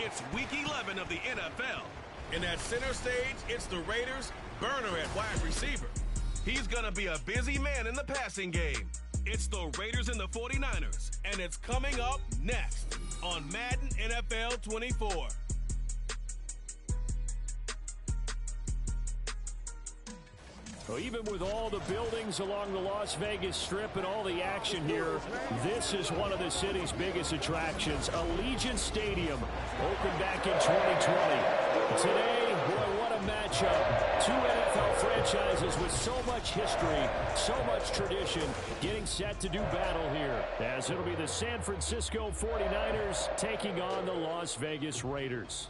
It's Week 11 of the NFL. And at center stage, it's the Raiders' burner at wide receiver. He's going to be a busy man in the passing game. It's the Raiders and the 49ers, and it's coming up next on Madden NFL 24. Well, even with all the buildings along the Las Vegas Strip and all the action here, this is one of the city's biggest attractions. Allegiant Stadium opened back in 2020. Today, boy, what a matchup. Two NFL franchises with so much history, so much tradition, getting set to do battle here, as it'll be the San Francisco 49ers taking on the Las Vegas Raiders.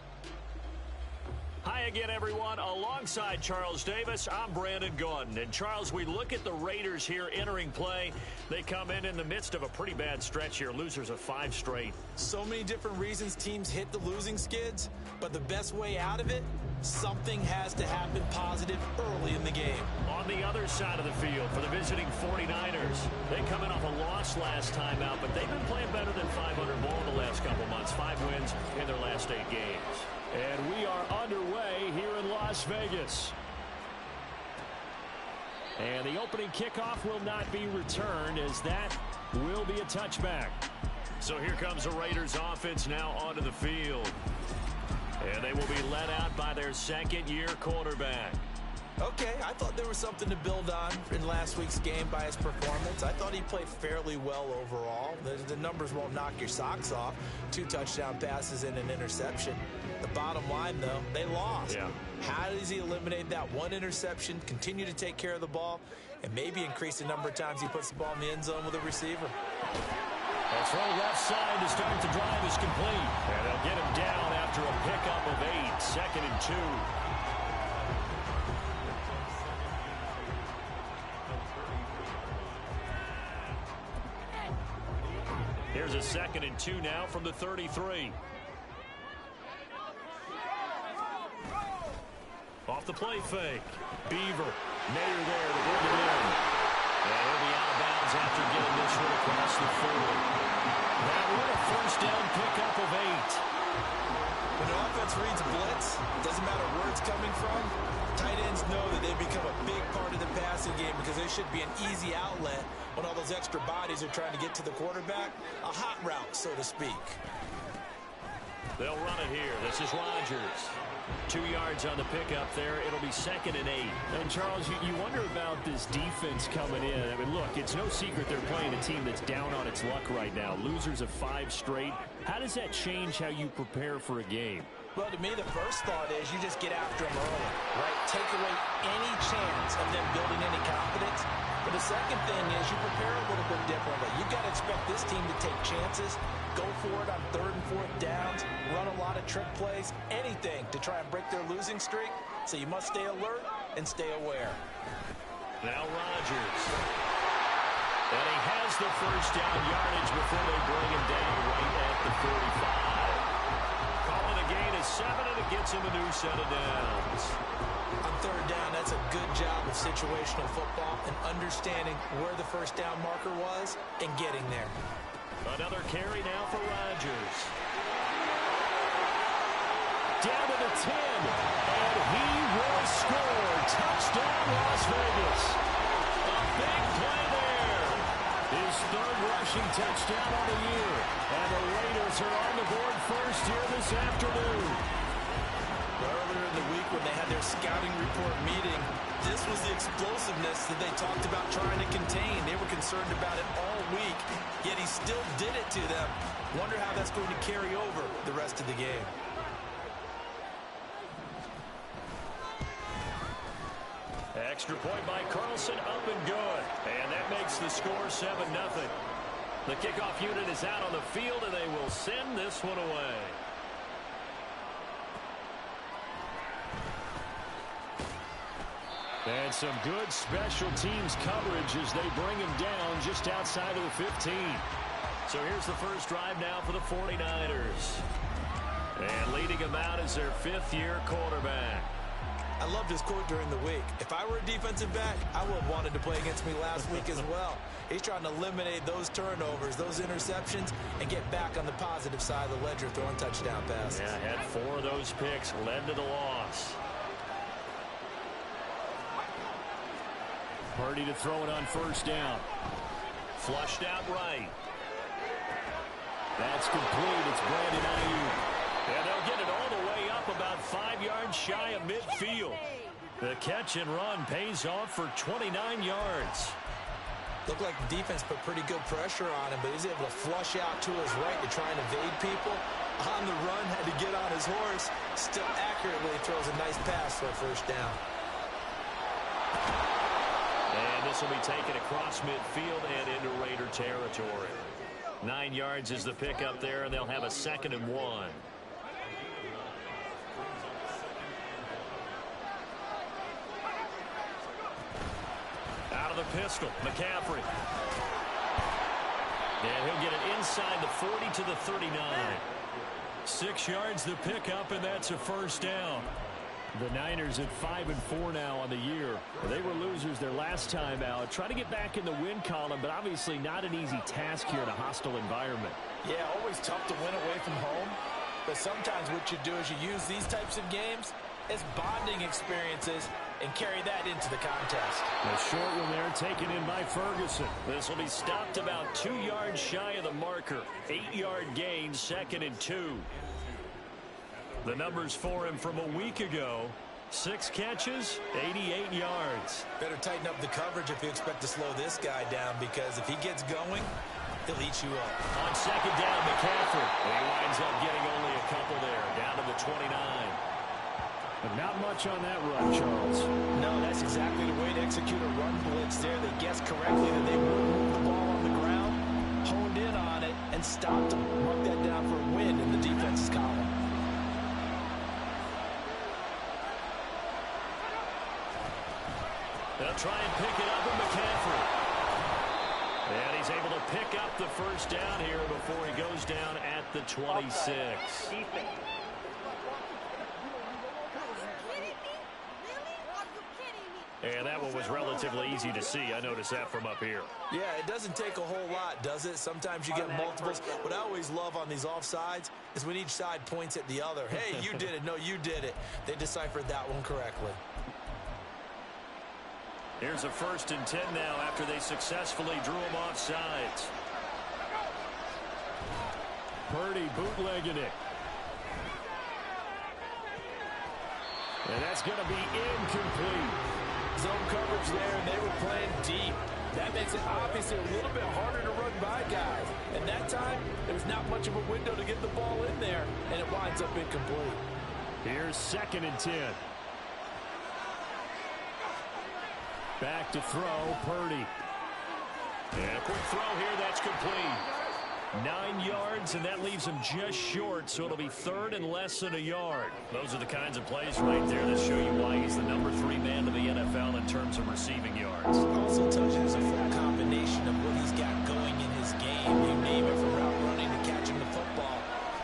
Hi again, everyone. Alongside Charles Davis, I'm Brandon Gordon. And, Charles, we look at the Raiders here entering play. They come in the midst of a pretty bad stretch here, losers of 5 straight. So many different reasons teams hit the losing skids, but the best way out of it, something has to happen positive early in the game. On the other side of the field for the visiting 49ers, they come in off a loss last time out, but they've been playing better than 500 ball in the last couple months. 5 wins in their last 8 games. And we are underway here in Las Vegas. And the opening kickoff will not be returned, as that will be a touchback. So here comes the Raiders offense now onto the field. And they will be led out by their second-year quarterback. Okay, I thought there was something to build on in last week's game by his performance. I thought he played fairly well overall. The numbers won't knock your socks off. 2 touchdown passes and an interception. The bottom line, though, they lost. Yeah. How does he eliminate that 1 interception, continue to take care of the ball, and maybe increase the number of times he puts the ball in the end zone with a receiver? That's right, left side to start the drive is complete. And they'll get him down after a pickup of 8, 2nd and 2. Here's a 2nd and 2 now from the 33. Off the play fake. Beaver. Mayer there to bring it in. And he'll be out of bounds after getting this one across the 40. That one a first down pickup of 8. When an offense reads blitz, it doesn't matter where it's coming from. Tight ends know that they become a big part of the passing game because they should be an easy outlet when all those extra bodies are trying to get to the quarterback. A hot route, so to speak. They'll run it here. This is Rodgers. 2 yards on the pickup there. It'll be 2nd and 8. And, Charles, you wonder about this defense coming in. I mean, look, it's no secret they're playing a team that's down on its luck right now. Losers of 5 straight. How does that change how you prepare for a game? Well, to me, the first thought is you just get after them early, right? Take away any chance of them building any confidence. But the second thing is you prepare a little bit differently. You've got to expect this team to take chances, go for it on 3rd and 4th downs, run a lot of trick plays, anything to try and break their losing streak. So you must stay alert and stay aware. Now Rodgers. And he has the first down yardage before they bring him down right at the 45. Calling a gain of 7, and it gets him a new set of downs. On 3rd down, that's a good job of situational football and understanding where the first down marker was and getting there. Another carry now for Rodgers. Down to the 10, and he will score. Touchdown, Las Vegas. A big play there. His 3rd rushing touchdown on the year. And the Raiders are on the board first here this afternoon. Earlier in the week when they had their scouting report meeting, this was the explosiveness that they talked about trying to contain. They were concerned about it all week, yet he still did it to them. Wonder how that's going to carry over the rest of the game. Extra point by Carlson, up and good. And that makes the score 7-0. The kickoff unit is out on the field, and they will send this one away. And some good special teams coverage as they bring him down just outside of the 15. So here's the first drive now for the 49ers. And leading him out is their 5th-year quarterback. I loved his quote during the week. If I were a defensive back, I would have wanted to play against me last week as well. He's trying to eliminate those turnovers, those interceptions, and get back on the positive side of the ledger throwing touchdown passes. Yeah, had 4 of those picks, led to the loss. Purdy to throw it on first down. Flushed out right. That's complete. It's Brandon Ayuk. And they'll get it all the way up about 5 yards shy of midfield. The catch and run pays off for 29 yards. Looked like the defense put pretty good pressure on him, but he's able to flush out to his right to try and evade people. On the run, had to get on his horse. Still accurately throws a nice pass for a first down. And this will be taken across midfield and into Raider territory. 9 yards is the pickup there, and they'll have a 2nd and 1. Out of the pistol, McCaffrey. And he'll get it inside the 40 to the 39. 6 yards the pickup, and that's a first down. The Niners at 5-4 now on the year. They were losers their last time out. Try to get back in the win column, but obviously not an easy task here in a hostile environment. Yeah, always tough to win away from home. But sometimes what you do is you use these types of games as bonding experiences and carry that into the contest. A short one there taken in by Ferguson. This will be stopped about 2 yards shy of the marker. 8-yard gain, 2nd and 2. The numbers for him from a week ago: 6 catches, 88 yards. Better tighten up the coverage if you expect to slow this guy down, because if he gets going, he'll eat you up. On 2nd down, McCaffrey. He winds up getting only a couple there, down to the 29. But not much on that run, Charles. No, that's exactly the way to execute a run blitz there. They guessed correctly that they would move the ball on the ground, honed in on it, and stopped them. Mark that down for a win in the defense's column. They'll try and pick it up with McCaffrey. And he's able to pick up the first down here before he goes down at the 26. And that one was relatively easy to see. I noticed that from up here. Yeah, it doesn't take a whole lot, does it? Sometimes you get multiples. What I always love on these offsides is when each side points at the other. Hey, you did it. No, you did it. They deciphered that one correctly. Here's a 1st and 10 now after they successfully drew him off sides. Purdy bootlegging it. And that's going to be incomplete. Zone coverage there, and they were playing deep. That makes it obviously a little bit harder to run by guys. And that time, there was not much of a window to get the ball in there, and it winds up incomplete. Here's 2nd and 10. Back to throw, Purdy. And a quick throw here, that's complete. 9 yards, and that leaves him just short, so it'll be 3rd and less than a yard. Those are the kinds of plays right there that show you why he's the number 3 man to the NFL in terms of receiving yards. Also tells you there's a full combination of what he's got going in his game. You name it, from route running to catching the football.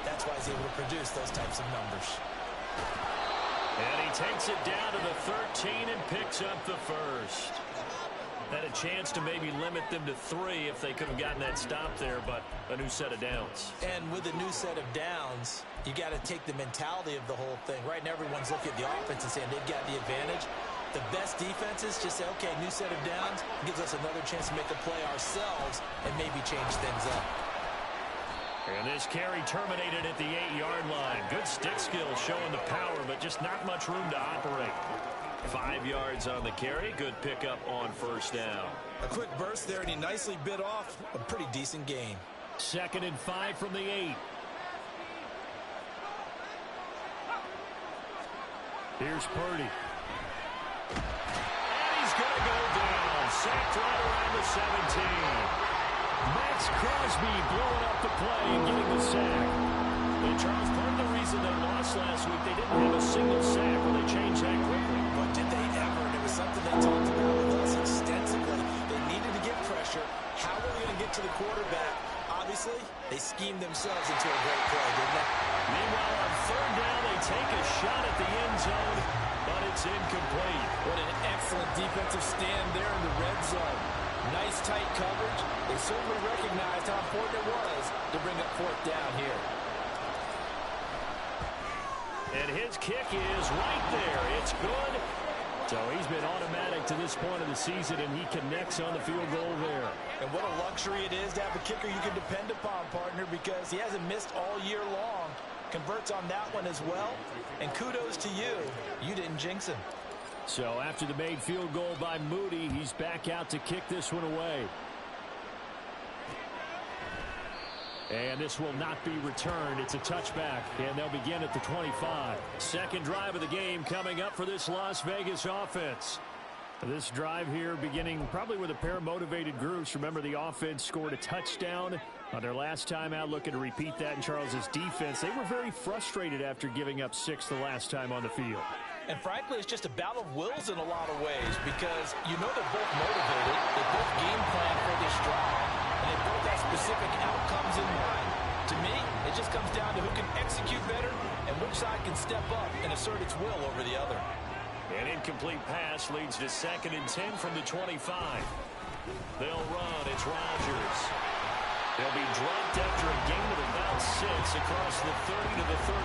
That's why he's able to produce those types of numbers. And he takes it down to the 13 and picks up the first. Had a chance to maybe limit them to 3 if they could have gotten that stop there, but a new set of downs. And with a new set of downs, you got to take the mentality of the whole thing. Right now, everyone's looking at the offense and saying they've got the advantage. The best defenses just say, okay, new set of downs gives us another chance to make a play ourselves and maybe change things up. And this carry terminated at the 8-yard line. Good stick skills showing the power, but just not much room to operate. 5 yards on the carry. Good pickup on first down. A quick burst there, and he nicely bit off a pretty decent gain. 2nd and 5 from the 8. Here's Purdy. And he's going to go down. Sacked right around the 17. Max Crosby blowing up the play and getting the sack. And Charles, part of the reason they lost last week, they didn't have a single sack when they changed that quickly. But did they ever? And it was something they talked about with us extensively. They needed to get pressure. How were they going to get to the quarterback? Obviously, they schemed themselves into a great play, didn't they? Meanwhile, on 3rd down, they take a shot at the end zone, but it It's incomplete. What an excellent defensive stand there in the red zone. Nice tight coverage. They certainly recognized how important it was to bring up fourth down here. And his kick is right there. It's good. So he's been automatic to this point of the season, and he connects on the field goal there. And what a luxury it is to have a kicker you can depend upon, partner, because he hasn't missed all year long. Converts on that one as well. And kudos to you. You didn't jinx him. So after the made field goal by Moody, he's back out to kick this one away. And this will not be returned. It's a touchback, and they'll begin at the 25. Second drive of the game coming up for this Las Vegas offense. This drive here beginning probably with a pair of motivated groups. Remember, the offense scored a touchdown on their last time out, looking to repeat that in Charles's defense. They were very frustrated after giving up 6 the last time on the field. And frankly, it's just a battle of wills in a lot of ways, because you know they're both motivated. They both game plan for this drive, and they both have specific outcomes in mind. To me, it just comes down to who can execute better and which side can step up and assert its will over the other. An incomplete pass leads to 2nd and 10 from the 25. They'll run. It's Rodgers. They'll be dropped after a gain of about 6 across the 30 to the 31.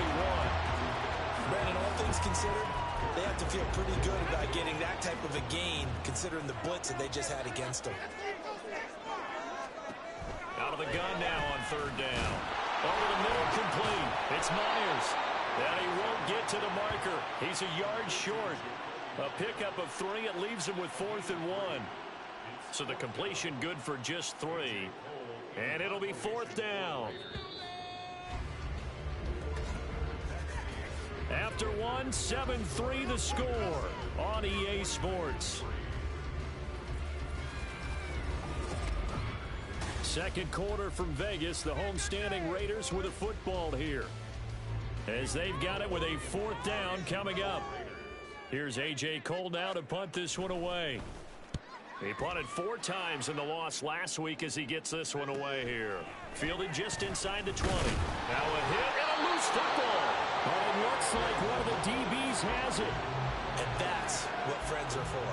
Brandon, all things considered, they have to feel pretty good about getting that type of a gain, considering the blitz that they just had against them. Out of the gun now on 3rd down. Over the middle, complete. It's Myers. And he won't get to the marker. He's a yard short. A pickup of 3. It leaves him with 4th and 1. So the completion good for just 3. And it'll be 4th down. After 1, 7-3 the score on EA Sports. Second quarter from Vegas. The homestanding Raiders with a football here, as they've got it with a 4th down coming up. Here's A.J. Cole now to punt this one away. He punted 4 times in the loss last week as he gets this one away here. Fielded just inside the 20. Now a hit and a loose football. And it looks like one of the DBs has it. And that's what friends are for.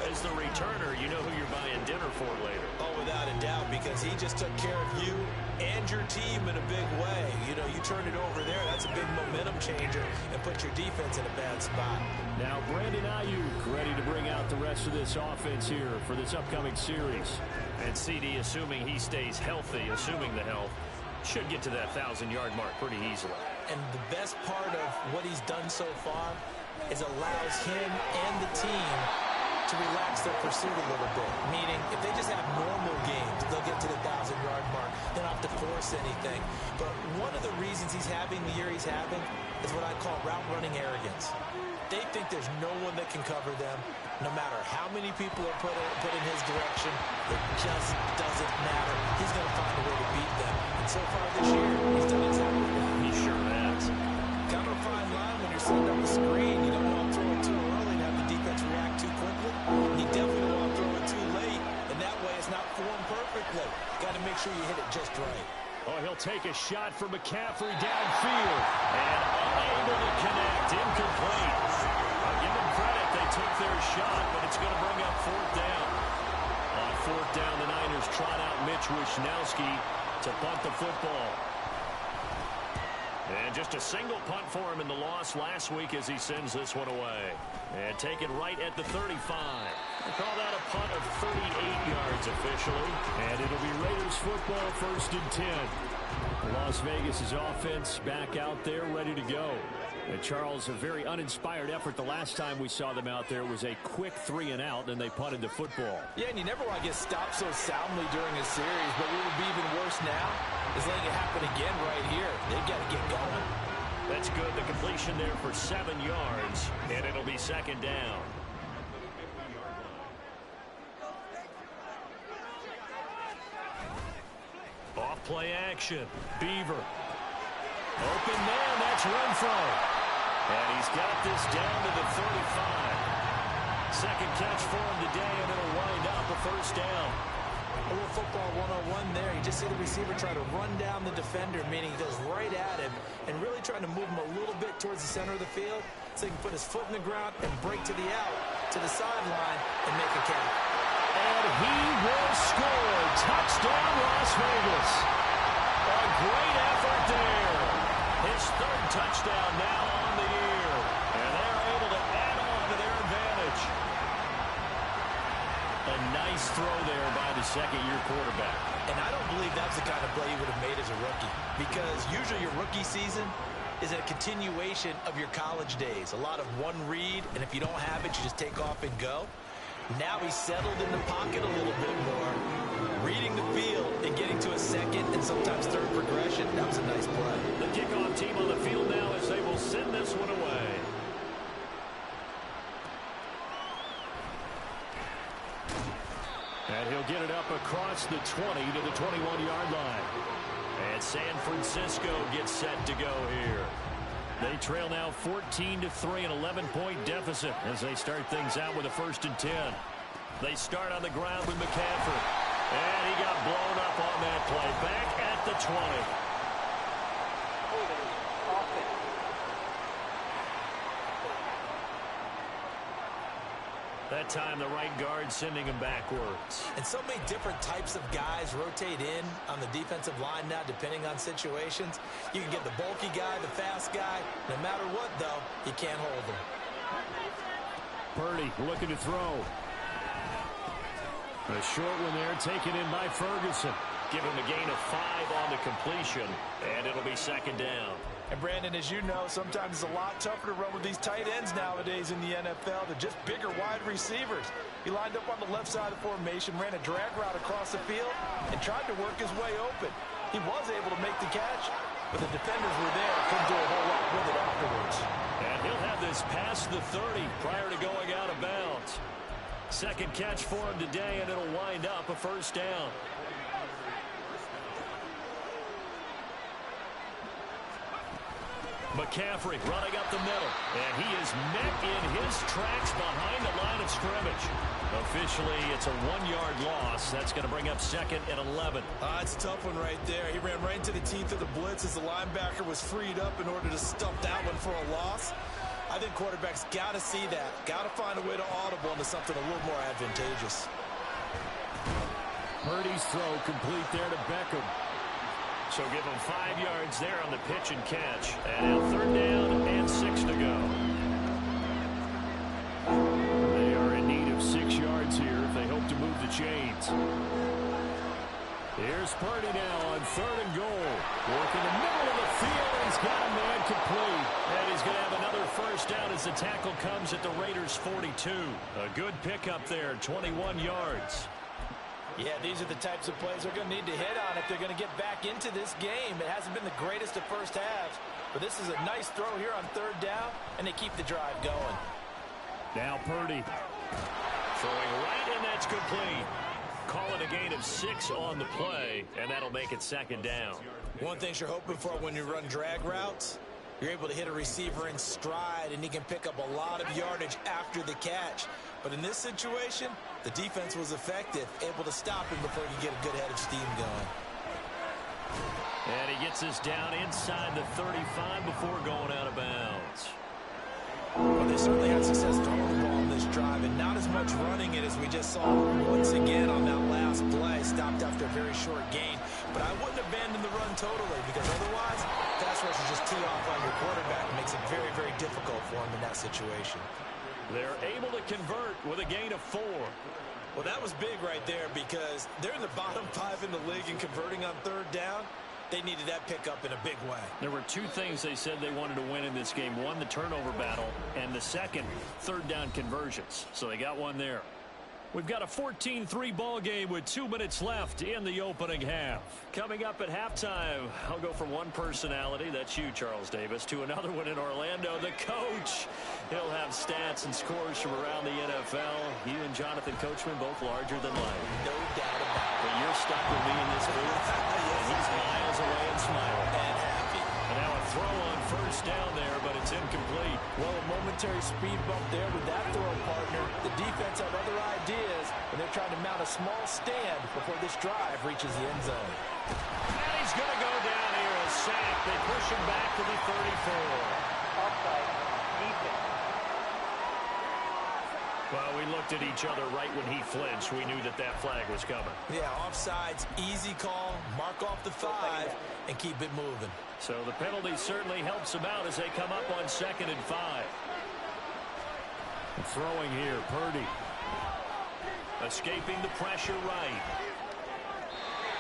As the returner, you know who you're buying dinner for later. Oh, without a doubt, because he just took care of you and your team in a big way. You know, you turn it over there, that's a big momentum changer, and put your defense in a bad spot. Now Brandon Ayuk ready to bring out the rest of this offense here for this upcoming series. And CD, assuming he stays healthy, assuming the health, should get to that 1,000-yard mark pretty easily. And the best part of what he's done so far is allows him and the team to relax their pursuit a little bit. Meaning, if they just have normal games, they'll get to the 1,000-yard mark. They don't have to force anything. But one of the reasons he's having the year he's having is what I call route-running arrogance. They think there's no one that can cover them, no matter how many people are put in his direction. It just doesn't matter. He's going to find a way to beat them. And so far this year, he's done exactly that. He sure has. Kind of a fine line when you're setting up a screen. You don't want to throw it too early and have the defense react too quickly. You definitely don't want to throw it too late, and that way it's not formed perfectly. Got to make sure you hit it just right. Oh, he'll take a shot from McCaffrey downfield. And unable to connect. Incomplete. I'll give them credit. They took their shot, but it's going to bring up 4th down. On 4th down, the Niners trot out Mitch Wishnowski to punt the football. And just a single punt for him in the loss last week as he sends this one away. And taken right at the 35. They call that a punt of 38 yards officially. And it'll be Raiders football, 1st and 10. Las Vegas' offense back out there ready to go. And Charles, a very uninspired effort the last time we saw them out there was a quick 3 and out, and they punted the football. Yeah, and you never want to get stopped so soundly during a series, but what would be even worse now is letting it happen again right here. They've got to get going. That's good. The completion there for 7 yards, and it'll be 2nd down. Off play action. Beaver. Open man, that's Renfro. And he's got this down to the 35. Second catch for him today, and it'll wind up a 1st down. A little football 101 there. You just see the receiver try to run down the defender, meaning he goes right at him and really trying to move him a little bit towards the center of the field so he can put his foot in the ground and break to the out, to the sideline, and make a catch. And he will score. Touchdown, Las Vegas. A great effort there. His third touchdown now on the year. And they're able to add on to their advantage. A nice throw there by the second-year quarterback. And I don't believe that's the kind of play he would have made as a rookie, because usually your rookie season is a continuation of your college days. A lot of one read, and if you don't have it, you just take off and go. Now he's settled in the pocket a little bit more, reading the field and getting to a second and sometimes third progression. That was a nice play. The kickoff team on the field now as they will send this one away. And he'll get it up across the 20 to the 21-yard line. And San Francisco gets set to go here. They trail now 14-3, an 11-point deficit as they start things out with a 1st and 10. They start on the ground with McCaffrey. And he got blown up on that play. Back at the 20. That time the right guard sending him backwards. And so many different types of guys rotate in on the defensive line now depending on situations. You can get the bulky guy, the fast guy. No matter what, though, you can't hold him. Purdy looking to throw. A short one there taken in by Ferguson. Give him a gain of 5 on the completion, and it'll be 2nd down. And Brandon, as you know, sometimes it's a lot tougher to run with these tight ends nowadays in the NFL. They're just bigger wide receivers. He lined up on the left side of the formation, ran a drag route across the field, and tried to work his way open. He was able to make the catch, but the defenders were there. Couldn't do a whole lot with it afterwards. And he'll have this past the 30 prior to going out of bounds. Second catch for him today, and it'll wind up a 1st down. McCaffrey running up the middle, and he is met in his tracks behind the line of scrimmage. Officially, it's a 1-yard loss. That's going to bring up 2nd and 11. It's a tough one right there. He ran right into the teeth of the blitz as the linebacker was freed up in order to stuff that one for a loss. I think quarterbacks got to see that. Got to find a way to audible into something a little more advantageous. Purdy's throw complete there to Beckham. So give him 5 yards there on the pitch and catch. And now 3rd down and 6 to go. They are in need of 6 yards here if they hope to move the chains. Here's Purdy now on 3rd and goal. Working the middle of the field. He's got a man complete. And he's going to have another 1st down as the tackle comes at the Raiders' 42. A good pickup there, 21 yards. Yeah, these are the types of plays they're going to need to hit on if they're going to get back into this game. It hasn't been the greatest of first halves, but this is a nice throw here on 3rd down, and they keep the drive going. Now Purdy throwing right, and that's complete. Call it a gain of 6 on the play, and that'll make it 2nd down. One thing you're hoping for when you run drag routes, you're able to hit a receiver in stride, and he can pick up a lot of yardage after the catch. But in this situation, the defense was effective, able to stop him before he could get a good head of steam going. And he gets us down inside the 35 before going out of bounds. Well, they certainly had success throwing the ball on this drive, and not as much running it as we just saw once again on that last play. Stopped after a very short gain. But I wouldn't abandon the run totally, because otherwise, pass rush will just tee off on your quarterback. It makes it very, very difficult for him in that situation. They're able to convert with a gain of 4. Well, that was big right there, because they're in the bottom 5 in the league and converting on 3rd down. They needed that pickup in a big way. There were 2 things they said they wanted to win in this game. One, the turnover battle, and the second, 3rd down conversions. So they got one there. We've got a 14-3 ball game with 2 minutes left in the opening half. Coming up at halftime, I'll go from one personality, that's you, Charles Davis, to another one in Orlando, the coach. He'll have stats and scores from around the NFL. You and Jonathan Coachman, both larger than life. No doubt about it. But you're stuck with me in this booth. And he's miles away and smiling. And happy. And now a throw on 1st down there, but it's incomplete. Well, a momentary momentary speed bump there with that throw partner. The defense had other ideas, and they're trying to mount a small stand before this drive reaches the end zone. And he's going to go down here, a sack. They push him back to the 34. Offside, defense. Well, we looked at each other right when he flinched. We knew that that flag was coming. Yeah, offsides, easy call, mark off the 5, and keep it moving. So the penalty certainly helps them out as they come up on 2nd and 5. Throwing here, Purdy. Escaping the pressure right.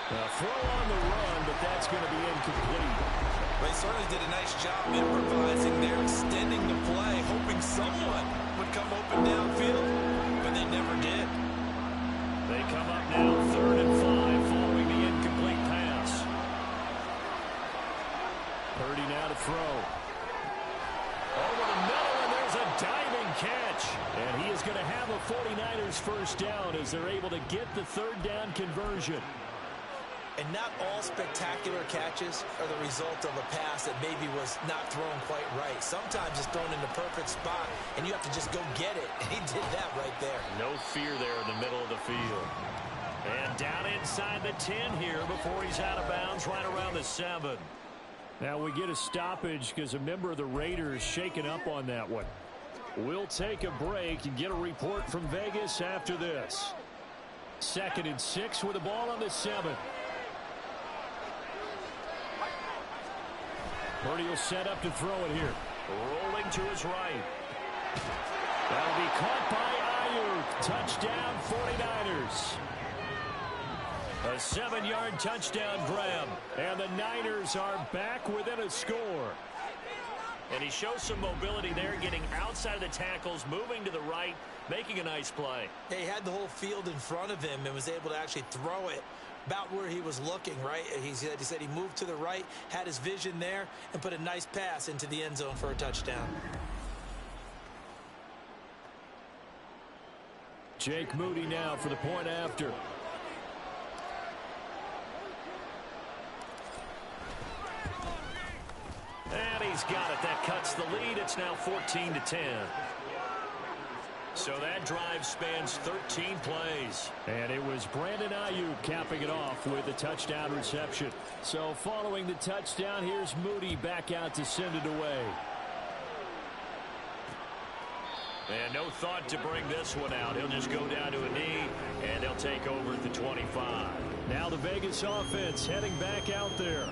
A throw on the run, but that's going to be incomplete. They certainly did a nice job improvising there, extending the play, hoping someone would come open downfield, but they never did. They come up now 3rd and 5 following the incomplete pass. Purdy now to throw. Over the middle, and there's a diving catch. And he is going to have a 49ers first down as they're able to get the 3rd down conversion. And not all spectacular catches are the result of a pass that maybe was not thrown quite right. Sometimes it's thrown in the perfect spot, and you have to just go get it. And he did that right there. No fear there in the middle of the field. And down inside the 10 here before he's out of bounds, right around the 7. Now we get a stoppage because a member of the Raiders shaken up on that one. We'll take a break and get a report from Vegas after this. 2nd and 6 with the ball on the 7. Purdy will set up to throw it here. Rolling to his right. That'll be caught by Ayuk. Touchdown 49ers. A 7-yard touchdown grab. And the Niners are back within a score. And he shows some mobility there, getting outside of the tackles, moving to the right, making a nice play. He had the whole field in front of him and was able to actually throw it about where he was looking, right? He said he moved to the right, had his vision there, and put a nice pass into the end zone for a touchdown. Jake Moody now for the point after. And he's got it. That cuts the lead. It's now 14-10. So that drive spans 13 plays. And it was Brandon Ayuk capping it off with a touchdown reception. So following the touchdown, here's Moody back out to send it away. And no thought to bring this one out. He'll just go down to a knee, and they'll take over at the 25. Now the Vegas offense heading back out there.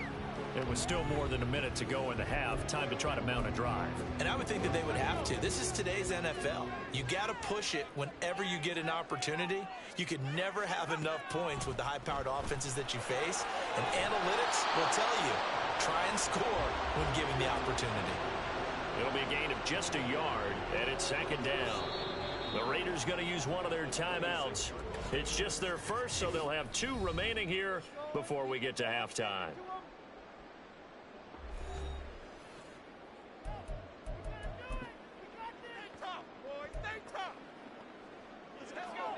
It was still more than a minute to go in the half. Time to try to mount a drive. And I would think that they would have to. This is today's NFL. You got to push it whenever you get an opportunity. You can never have enough points with the high-powered offenses that you face. And analytics will tell you, try and score when given the opportunity. It'll be a gain of just a yard, and it's 2nd down. The Raiders going to use one of their timeouts. It's just their first, so they'll have 2 remaining here before we get to halftime.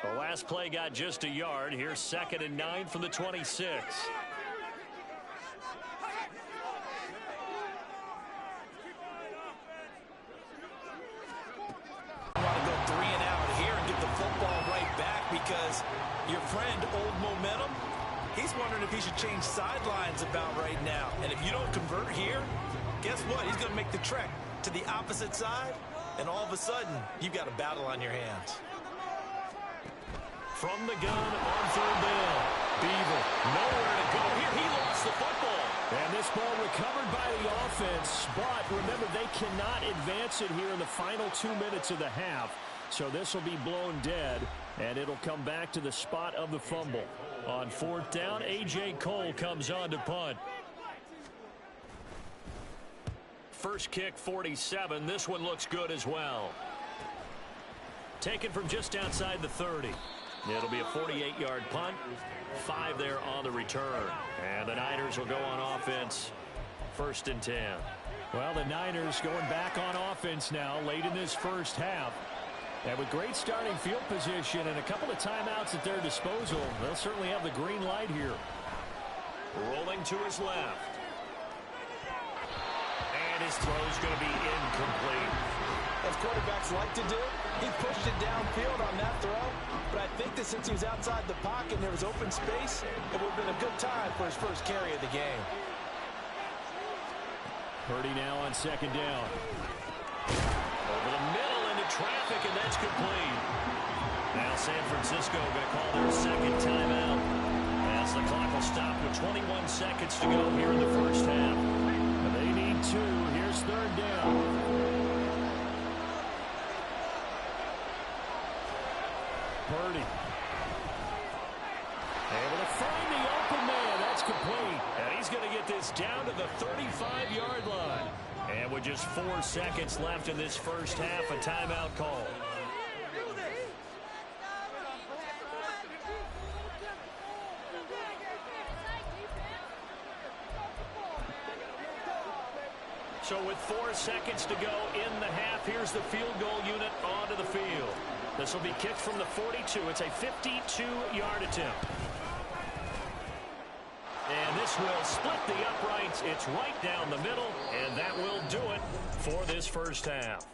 The last play got just a yard. Here's 2nd and 9 from the 26. Because your friend, Old Momentum, he's wondering if he should change sidelines about right now. And if you don't convert here, guess what? He's going to make the trek to the opposite side, and all of a sudden, you've got a battle on your hands. From the gun on 3rd down. Beaver, nowhere to go here. He lost the football. And this ball recovered by the offense. But remember, they cannot advance it here in the final 2 minutes of the half. So this will be blown dead, and it'll come back to the spot of the fumble. On 4th down, A.J. Cole comes on to punt. First kick, 47. This one looks good as well. Taken from just outside the 30. It'll be a 48-yard punt. 5 there on the return. And the Niners will go on offense. 1st and 10. Well, the Niners going back on offense now late in this first half. And with great starting field position and a couple of timeouts at their disposal, they'll certainly have the green light here. Rolling to his left. And his throw's going to be incomplete. as quarterbacks like to do. He pushed it downfield on that throw, but I think that since he was outside the pocket and there was open space, it would have been a good time for his first carry of the game. Purdy now on second down. Over the middle into traffic, and that's complete. Now San Francisco going to call their second timeout as the clock will stop with 21 seconds to go here in the first half. And they need 2. Here's third down. Purdy. Able to find the open man. That's complete. And he's going to get this down to the 35-yard line. And with just 4 seconds left in this first half, a timeout call. So with 4 seconds to go in the half, here's the field goal unit onto the field. This will be kicked from the 42. It's a 52-yard attempt. And this will split the uprights. It's right down the middle, and that will do it for this first half.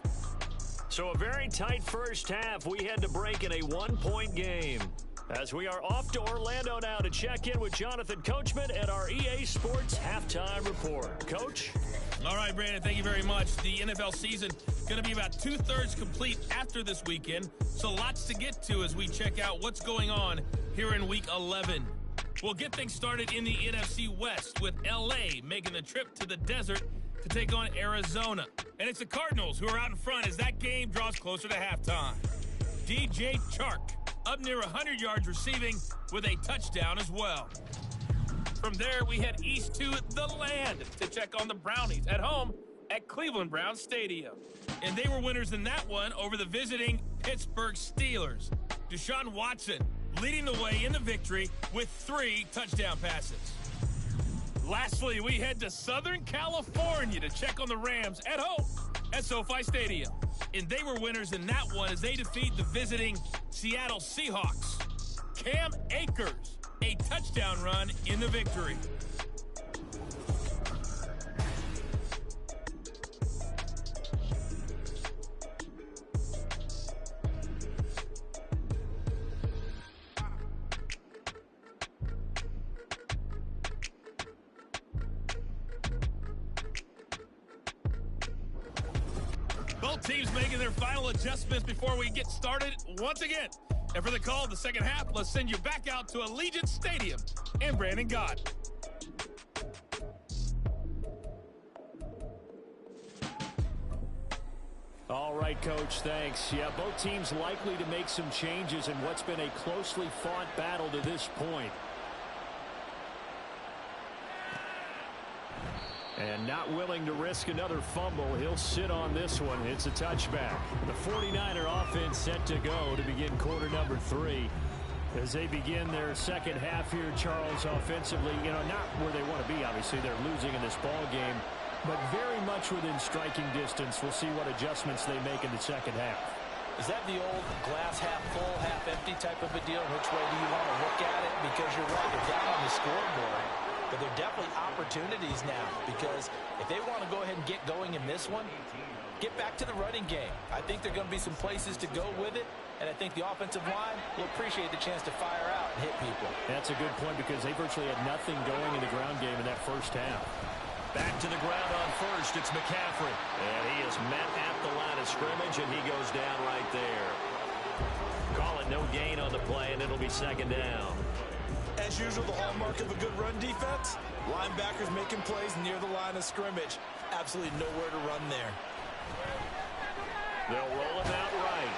So a very tight first half. We had to break in a 1-point game. As we are off to Orlando now to check in with Jonathan Coachman at our EA Sports Halftime Report. Coach? All right, Brandon, thank you very much. The NFL season going to be about 2/3 complete after this weekend, so lots to get to as we check out what's going on here in Week 11. We'll get things started in the NFC West with L.A. making the trip to the desert to take on Arizona. And it's the Cardinals who are out in front as that game draws closer to halftime. DJ Chark up near 100 yards receiving with a touchdown as well. From there, we head east to the land to check on the Brownies at home at Cleveland Browns Stadium. And they were winners in that one over the visiting Pittsburgh Steelers. Deshaun Watson leading the way in the victory with 3 touchdown passes. Lastly, we head to Southern California to check on the Rams at home at SoFi Stadium. And they were winners in that one as they defeat the visiting Seattle Seahawks. Cam Akers, a touchdown run in the victory. Both teams making their final adjustments before we get started once again. And for the call of the second half, let's send you back out to Allegiant Stadium and Brandon Gott. All right, Coach, thanks. Yeah, both teams likely to make some changes in what's been a closely fought battle to this point. And not willing to risk another fumble. He'll sit on this one. It's a touchback. The 49er offense set to go to begin quarter number 3. As they begin their second half here, Charles, offensively, not where they want to be. Obviously, they're losing in this ball game, but very much within striking distance. We'll see what adjustments they make in the second half. Is that the old glass half full, half empty type of a deal? Which way do you want to look at it? Because you're right, they're down on the scoreboard. But they're definitely opportunities now, because if they want to go ahead and get going in this one, get back to the running game. I think there are going to be some places to go with it, and I think the offensive line will appreciate the chance to fire out and hit people. That's a good point, because they virtually had nothing going in the ground game in that first half. Back to the ground on first, it's McCaffrey. And he is met at the line of scrimmage, and he goes down right there. Call it no gain on the play, and it'll be second down. As usual, the hallmark of a good run defense, linebackers making plays near the line of scrimmage. Absolutely nowhere to run there. They'll roll him out right.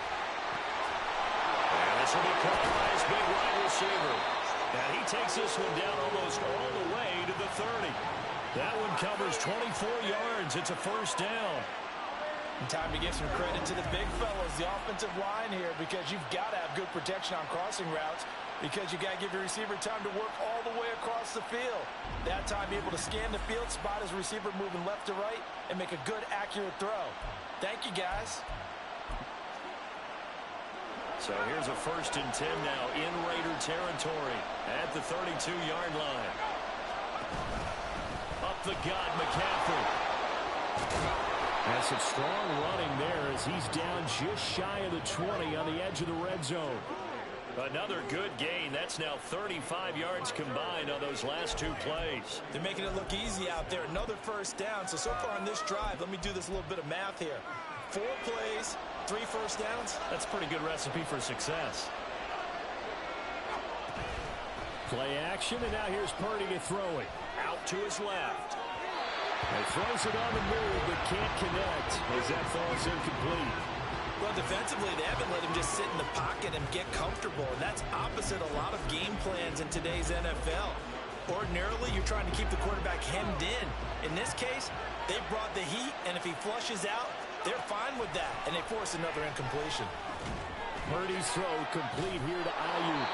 And this will be caught by his big wide receiver. And he takes this one down almost all the way to the 30. That one covers 24 yards. It's a first down. And time to give some credit to the big fellas, the offensive line here, because you've got to have good protection on crossing routes, because you got to give your receiver time to work all the way across the field. That time, be able to scan the field, spot his receiver moving left to right, and make a good, accurate throw. Thank you, guys. So here's a 1st and 10 now in Raider territory at the 32-yard line. Up the gut, McCaffrey. And some strong running there as he's down just shy of the 20 on the edge of the red zone. Another good gain. That's now 35 yards combined on those last two plays. They're making it look easy out there. Another first down. So far on this drive, let me do this little bit of math here. 4 plays, 3 first downs. That's a pretty good recipe for success. Play action, and now here's Purdy to throw it. Out to his left. And throws it on the move, but can't connect as that falls incomplete. Well, defensively, they haven't let him just sit in the pocket and get comfortable. And that's opposite a lot of game plans in today's NFL. Ordinarily, you're trying to keep the quarterback hemmed in. In this case, they brought the heat, and if he flushes out, they're fine with that. And they force another incompletion. Purdy's throw complete here to Ayuk.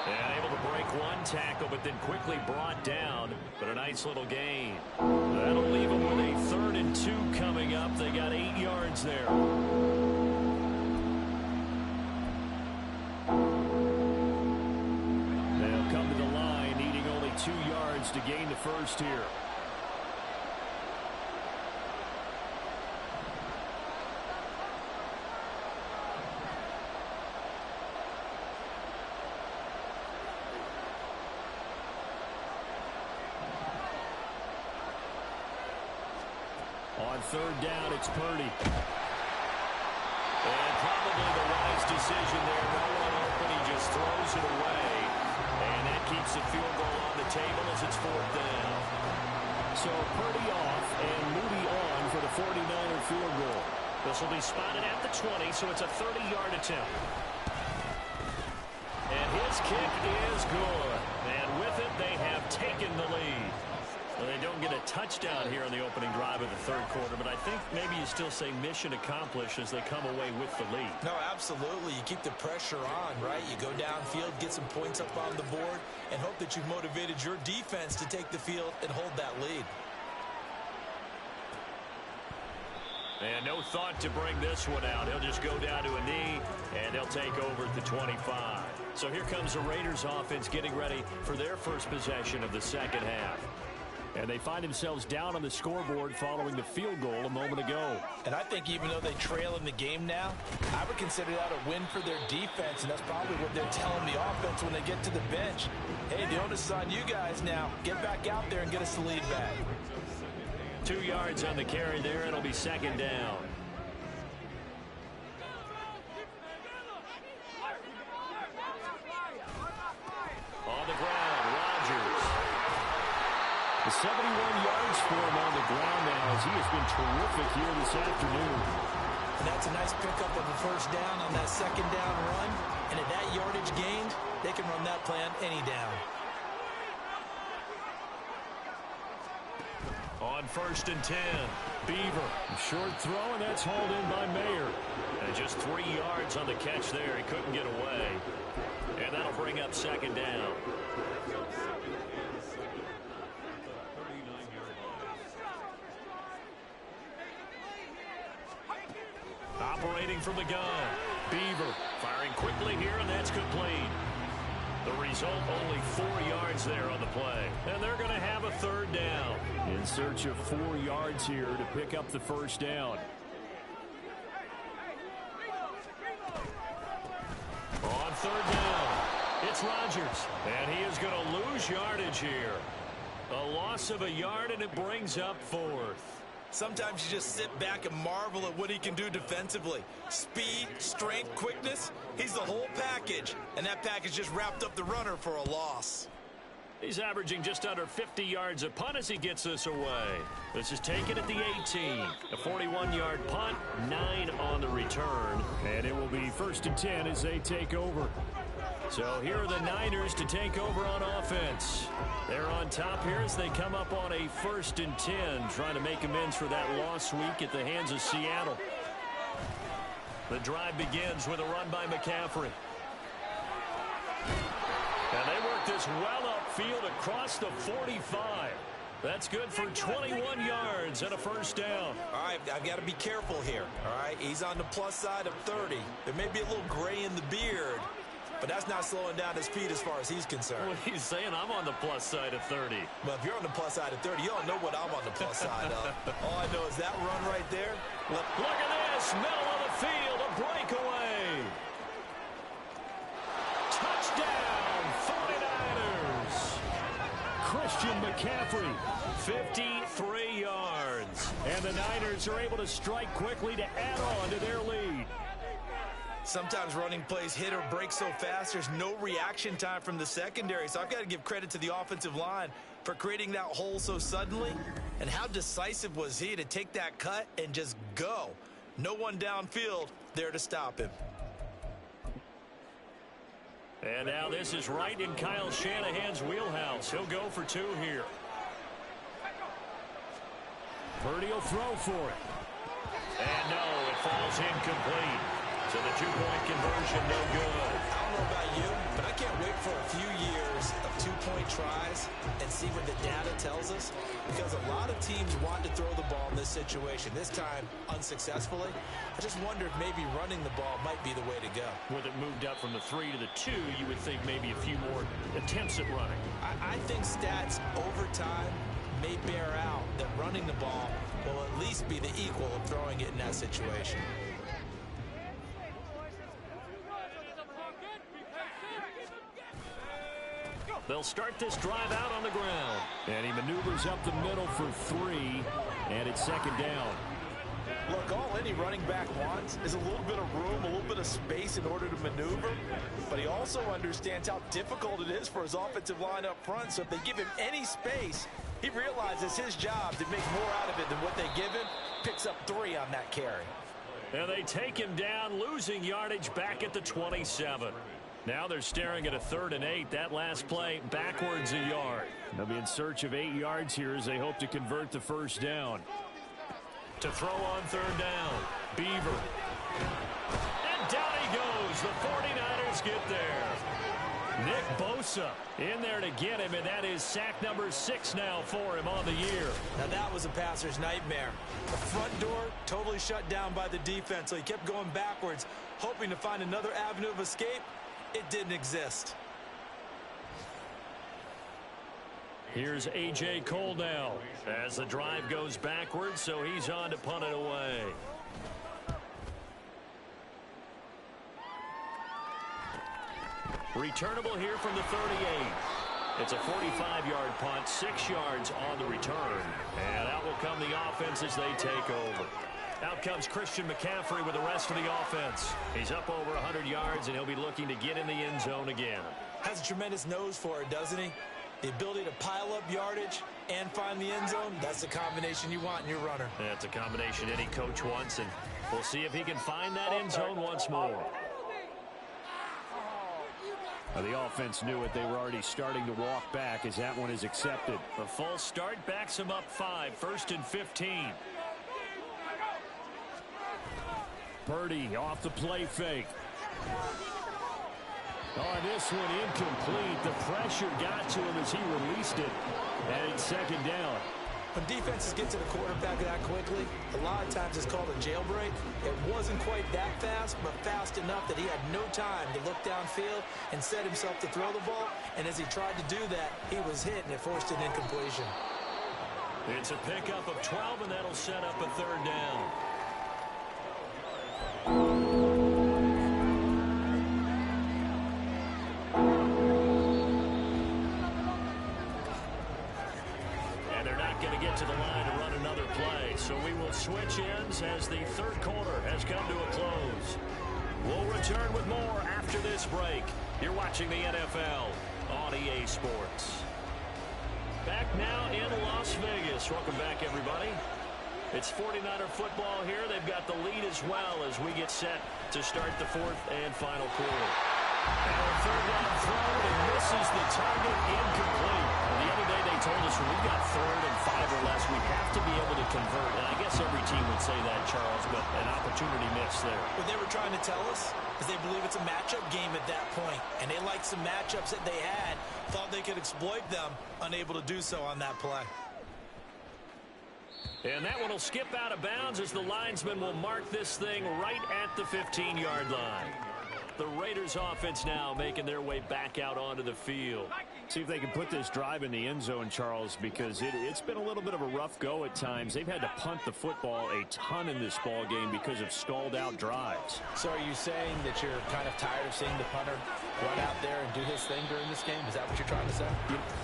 And able to break one tackle, but then quickly brought down. But a nice little gain. That'll leave them with a 3rd and 2 coming up. They got 8 yards there. They'll come to the line, needing only 2 yards to gain the first here. On 3rd down, it's Purdy. And probably the wise decision there. No one open. He just throws it away. And that keeps the field goal on the table as it's 4th down. So Purdy off and Moody on for the 49er field goal. This will be spotted at the 20, so it's a 30-yard attempt. And his kick is good. And with it, they have taken the lead. Well, they don't get a touchdown here on the opening drive of the 3rd quarter, but I think maybe you still say mission accomplished as they come away with the lead. No, absolutely. You keep the pressure on, right? You go downfield, get some points up on the board, and hope that you've motivated your defense to take the field and hold that lead. And no thought to bring this one out. He'll just go down to a knee, and they'll take over at the 25. So here comes the Raiders offense getting ready for their first possession of the second half. And they find themselves down on the scoreboard following the field goal a moment ago. And I think even though they trail in the game now, I would consider that a win for their defense, and that's probably what they're telling the offense when they get to the bench. Hey, the onus is on you guys now. Get back out there and get us the lead back. 2 yards on the carry there. It'll be 2nd down. On the ground, Rodgers. The 71 yards for him on the ground now as he has been terrific here this afternoon. And that's a nice pickup of a first down on that 2nd down run. And at that yardage gained, they can run that play on any down. On 1st and 10, Beaver. Short throw, and that's hauled in by Mayer. And just 3 yards on the catch there. He couldn't get away. And that'll bring up 2nd down. Operating from the gun. Beaver firing quickly here, and that's complete. The result, only 4 yards there on the play. And they're going to have a 3rd down. In search of 4 yards here to pick up the first down. On 3rd down, it's Rodgers. And he is going to lose yardage here. A loss of a yard, and it brings up 4th. Sometimes you just sit back and marvel at what he can do defensively. Speed, strength, quickness, he's the whole package. And that package just wrapped up the runner for a loss. He's averaging just under 50 yards a punt as he gets this away. This is taken at the 18. A 41-yard punt, 9 on the return. And it will be 1st and 10 as they take over. So here are the Niners to take over on offense. They're on top here as they come up on a 1st and 10, trying to make amends for that lost week at the hands of Seattle. The drive begins with a run by McCaffrey. And they work this well upfield across the 45. That's good for 21 yards and a first down. All right, I've got to be careful here. All right, he's on the plus side of 30. There may be a little gray in the beard, but that's not slowing down his speed as far as he's concerned. Well, he's saying I'm on the plus side of 30. But if you're on the plus side of 30, you don't know what I'm on the plus side of. All I know is that run right there. Look at this, middle of the field, a breakaway. Touchdown, 49ers. Christian McCaffrey. 53 yards. And the Niners are able to strike quickly to add on to their lead. Sometimes running plays hit or break so fast, there's no reaction time from the secondary. So I've got to give credit to the offensive line for creating that hole so suddenly. And how decisive was he to take that cut and just go? No one downfield there to stop him. And now this is right in Kyle Shanahan's wheelhouse. He'll go for 2 here. Purdy will throw for it. And no, it falls incomplete. So the 2-point conversion, no good. I don't know about you, but I can't wait for a few years of 2-point tries and see what the data tells us, because a lot of teams want to throw the ball in this situation, this time unsuccessfully. I just wonder if maybe running the ball might be the way to go. With it moved up from the 3 to the 2, you would think maybe a few more attempts at running. I think stats over time may bear out that running the ball will at least be the equal of throwing it in that situation. They'll start this drive out on the ground. And he maneuvers up the middle for 3, and it's 2nd down. Look, all any running back wants is a little bit of room, a little bit of space in order to maneuver, but he also understands how difficult it is for his offensive line up front, so if they give him any space, he realizes his job to make more out of it than what they give him, picks up 3 on that carry. And they take him down, losing yardage back at the 27. Now they're staring at a 3rd and 8. That last play backwards a yard. They'll be in search of 8 yards here as they hope to convert the 1st down. To throw on 3rd down, Beaver. And down he goes. The 49ers get there. Nick Bosa in there to get him, and that is sack number 6 now for him on the year. Now that was a passer's nightmare. The front door totally shut down by the defense, so he kept going backwards, hoping to find another avenue of escape. It didn't exist. Here's A.J. Cole now as the drive goes backwards, so he's on to punt it away. Returnable here from the 38. It's a 45-yard punt, 6 yards on the return. And out will come the offense as they take over. Out comes Christian McCaffrey with the rest of the offense. He's up over 100 yards, and he'll be looking to get in the end zone again. Has a tremendous nose for it, doesn't he? The ability to pile up yardage and find the end zone, that's the combination you want in your runner. That's a combination any coach wants, and we'll see if he can find that end zone once more. The offense knew it. They were already starting to walk back as that one is accepted. A false start backs him up 5, 1st and 15. Purdy off the play fake. Oh, this one incomplete. The pressure got to him as he released it. And it's 2nd down. When defenses get to the quarterback that quickly, a lot of times it's called a jailbreak. It wasn't quite that fast, but fast enough that he had no time to look downfield and set himself to throw the ball. And as he tried to do that, he was hit, and it forced an incompletion. It's a pickup of 12, and that'll set up a 3rd down. And they're not going to get to the line to run another play, so we will switch ends as the 3rd quarter has come to a close. We'll return with more after this break. You're watching the NFL on EA Sports. Back now in Las Vegas. Welcome back, everybody. It's 49er football here. They've got the lead as well as we get set to start the 4th and final quarter. And a 3rd down throw, and misses the target, incomplete. The other day they told us when we've got 3rd and 5 or less, we have to be able to convert. And I guess every team would say that, Charles, but an opportunity missed there. What they were trying to tell us is they believe it's a matchup game at that point, and they liked some matchups that they had, thought they could exploit them, unable to do so on that play. And that one will skip out of bounds as the linesman will mark this thing right at the 15-yard line. The Raiders offense now making their way back out onto the field. See if they can put this drive in the end zone, Charles, because it's been a little bit of a rough go at times. They've had to punt the football a ton in this ball game because of stalled out drives. So are you saying that you're kind of tired of seeing the punter run out there and do his thing during this game? Is that what you're trying to say?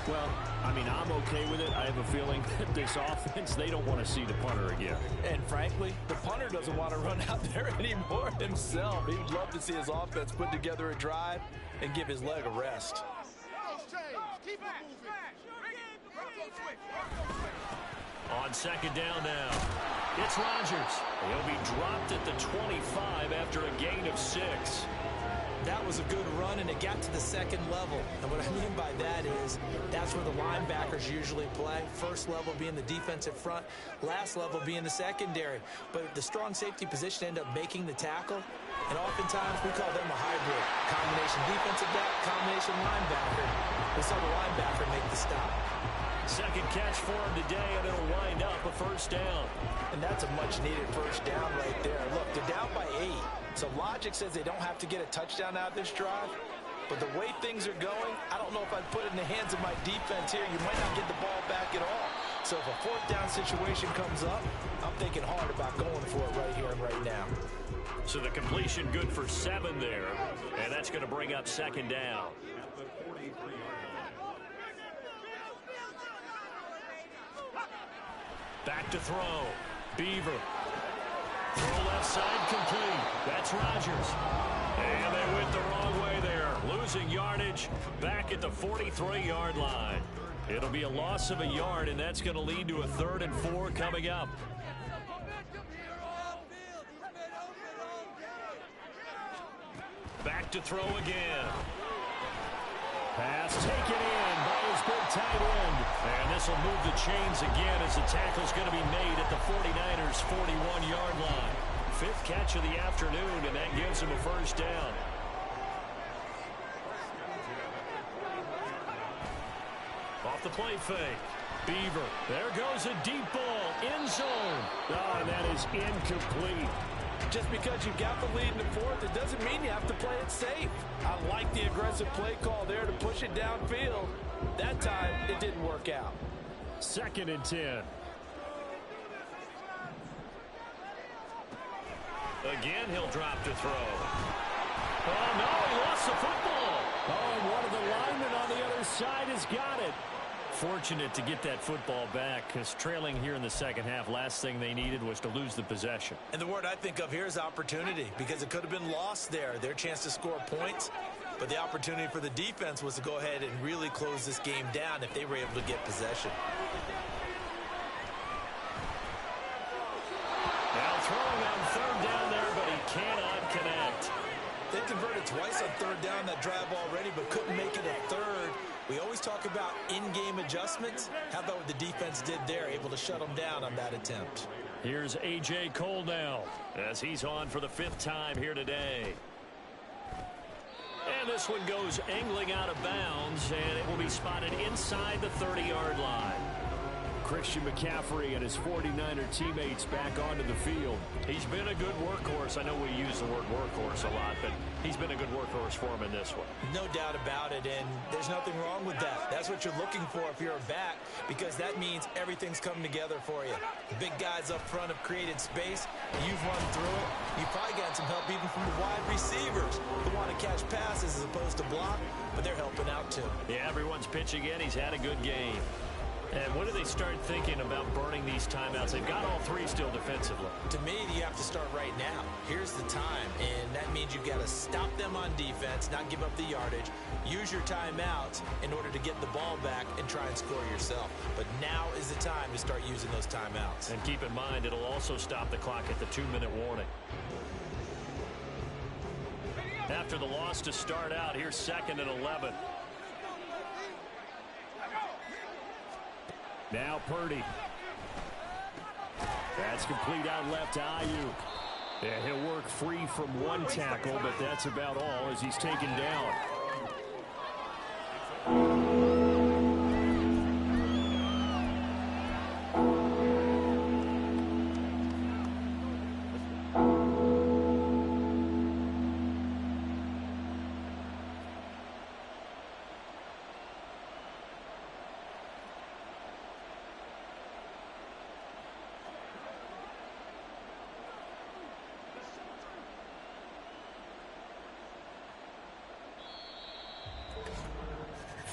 Well, I mean, I'm okay with it. I have a feeling that this offense, they don't want to see the punter again. And frankly, the punter doesn't want to run out there anymore himself. He'd love to see his offense put together a drive and give his leg a rest. On second down now, it's Rodgers. He'll be dropped at the 25 after a gain of 6. That was a good run, and it got to the second level. And what I mean by that is that's where the linebackers usually play. First level being the defensive front, last level being the secondary. But the strong safety position ended up making the tackle. And oftentimes we call them a hybrid. Combination defensive back, combination linebacker. We saw the linebacker make the stop. Second catch for him today, and it'll wind up a first down. And that's a much-needed first down right there. Look, they're down by 8. So logic says they don't have to get a touchdown out of this drive. But the way things are going, I don't know if I'd put it in the hands of my defense here. You might not get the ball back at all. So if a fourth down situation comes up, I'm thinking hard about going for it right here and right now. So the completion good for 7 there, and that's going to bring up second down. Back to throw. Beaver. Throw left side complete. That's Rodgers. And they went the wrong way there. Losing yardage back at the 43-yard line. It'll be a loss of a yard, and that's going to lead to a 3rd and 4 coming up. Back to throw again. Pass taken in by his big tight end. And this will move the chains again as the tackle's going to be made at the 49ers' 41-yard line. 5th catch of the afternoon, and that gives him a first down. Off the play fake. Beaver. There goes a deep ball. End zone. Oh, and that is incomplete. Just because you got the lead in the 4th, it doesn't mean you have to play it safe. I like the aggressive play call there to push it downfield. That time, it didn't work out. 2nd and 10. Again, he'll drop to throw. Oh, no, he lost the football. Oh, and one of the linemen on the other side has got it. Fortunate to get that football back, because trailing here in the second half, last thing they needed was to lose the possession. And the word I think of here is opportunity, because it could have been lost there, their chance to score points. But the opportunity for the defense was to go ahead and really close this game down if they were able to get possession. Now throwing on 3rd down there, but he cannot connect. They converted twice on 3rd down that drive already, but couldn't make it a 3rd. We always talk about in-game adjustments. How about what the defense did there, able to shut them down on that attempt? Here's A.J. Cole now as he's on for the 5th time here today. And this one goes angling out of bounds, and it will be spotted inside the 30-yard line. Christian McCaffrey and his 49er teammates back onto the field. He's been a good workhorse. I know we use the word workhorse a lot, but he's been a good workhorse for him in this one. No doubt about it, and there's nothing wrong with that. That's what you're looking for if you're a back, because that means everything's coming together for you. The big guys up front have created space. You've run through it. You've probably gotten some help even from the wide receivers who want to catch passes as opposed to block, but they're helping out too. Yeah, everyone's pitching in. He's had a good game. And when do they start thinking about burning these timeouts? They've got all 3 still defensively. To me, you have to start right now. Here's the time, and that means you've got to stop them on defense, not give up the yardage, use your timeouts in order to get the ball back and try and score yourself. But now is the time to start using those timeouts. And keep in mind, it'll also stop the clock at the 2-minute warning. After the loss to start out, here's 2nd and 11. Now Purdy. That's complete out left to Ayuk. Yeah, he'll work free from one tackle, but that's about all as he's taken down.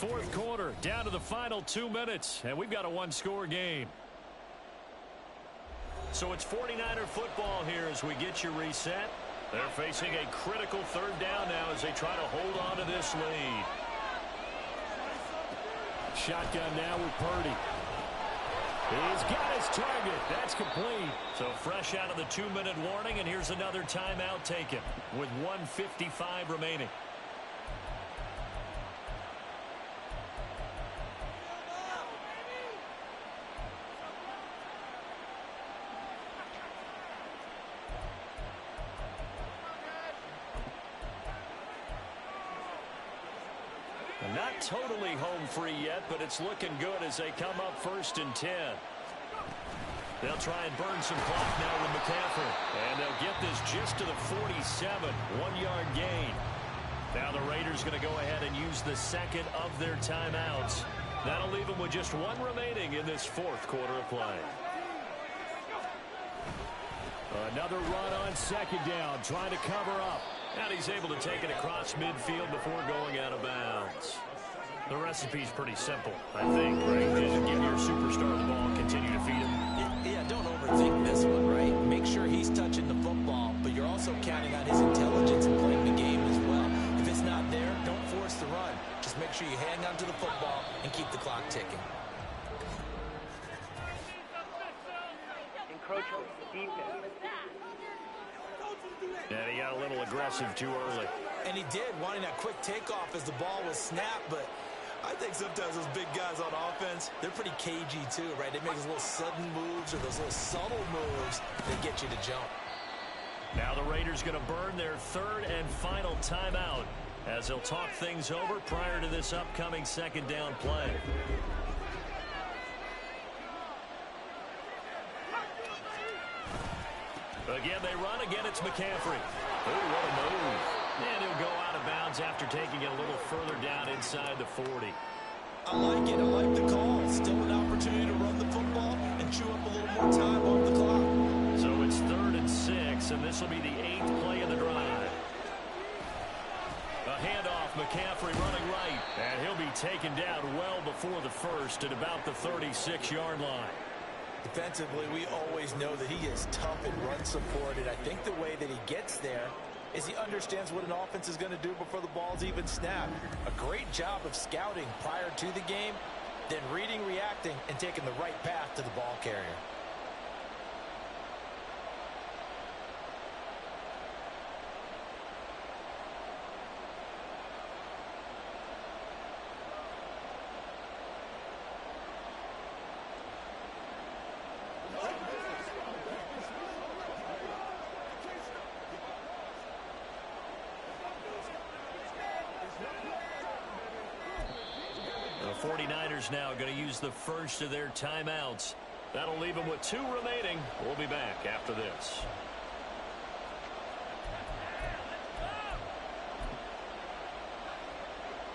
fourth quarter, down to the final 2 minutes, and we've got a one-score game. So it's 49er football here as we get you reset. They're facing a critical third down now as they try to hold on to this lead. Shotgun now with Purdy. He's got his target. That's complete. So fresh out of the 2-minute warning, and here's another timeout taken with 1:55 remaining. Not totally home free yet, but it's looking good as they come up 1st and 10. They'll try and burn some clock now with McCaffrey. And they'll get this just to the 47, 1-yard gain. Now the Raiders going to go ahead and use the second of their timeouts. That'll leave them with just one remaining in this fourth quarter of play. Another run on second down, trying to cover up. And he's able to take it across midfield before going out of bounds. The recipe's pretty simple, I think, right? Just give your superstar the ball, continue to feed him. Yeah, don't overthink this one, right? Make sure he's touching the football, but you're also counting on his intelligence and playing the game as well. If it's not there, don't force the run. Just make sure you hang on to the football and keep the clock ticking. Encroachment, defense. And he got a little aggressive too early. And he did, wanting that quick takeoff as the ball was snapped, but I think sometimes those big guys on offense, they're pretty cagey too, right? They make those little sudden moves or those little subtle moves that get you to jump. Now the Raiders going to burn their third and final timeout as they'll talk things over prior to this upcoming second down play. Again, they run. Again, it's McCaffrey. Oh, what a move. And he'll go out of bounds after taking it a little further down inside the 40. I like it. I like the call. Still an opportunity to run the football and chew up a little more time off the clock. So it's 3rd and 6, and this will be the 8th play of the drive. A handoff, McCaffrey running right, and he'll be taken down well before the first at about the 36-yard line. Defensively, we always know that he is tough in run support, and I think the way that he gets there is he understands what an offense is going to do before the ball's even snapped. A great job of scouting prior to the game, then reading, reacting, and taking the right path to the ball carrier. The 49ers now going to use the first of their timeouts. That'll leave them with 2 remaining. We'll be back after this.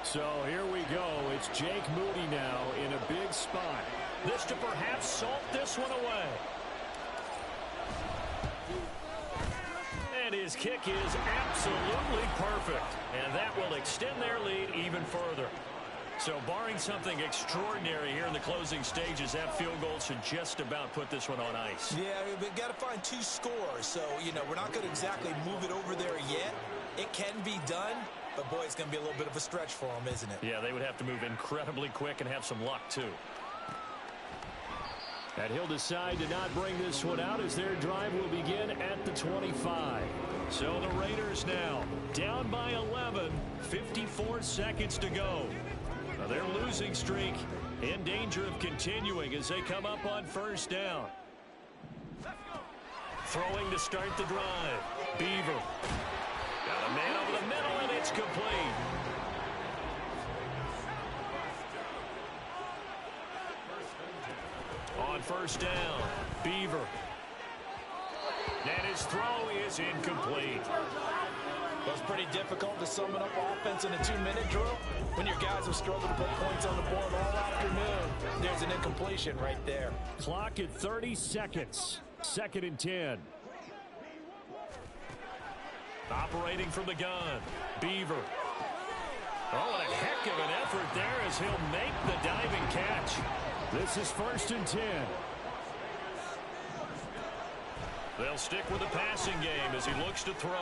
So here we go. It's Jake Moody now in a big spot. This to perhaps salt this one away. And his kick is absolutely perfect. And that will extend their lead even further. So barring something extraordinary here in the closing stages, that field goal should just about put this one on ice. Yeah, we've got to find 2 scores. So, you know, we're not going to exactly move it over there yet. It can be done, but, boy, it's going to be a little bit of a stretch for them, isn't it? Yeah, they would have to move incredibly quick and have some luck, too. And he'll decide to not bring this one out as their drive will begin at the 25. So the Raiders now down by 11, 54 seconds to go. Their losing streak in danger of continuing as they come up on first down. Throwing to start the drive. Beaver. Got a man over the middle, and it's complete. On first down, Beaver. And his throw is incomplete. Well, it's pretty difficult to sum it up offense in a 2-minute drill when your guys have struggled to put points on the board all afternoon. There's an incompletion right there. Clock at 30 seconds. 2nd and 10. Operating from the gun, Beaver. Oh, and a heck of an effort there as he'll make the diving catch. This is 1st and 10. They'll stick with the passing game as he looks to throw.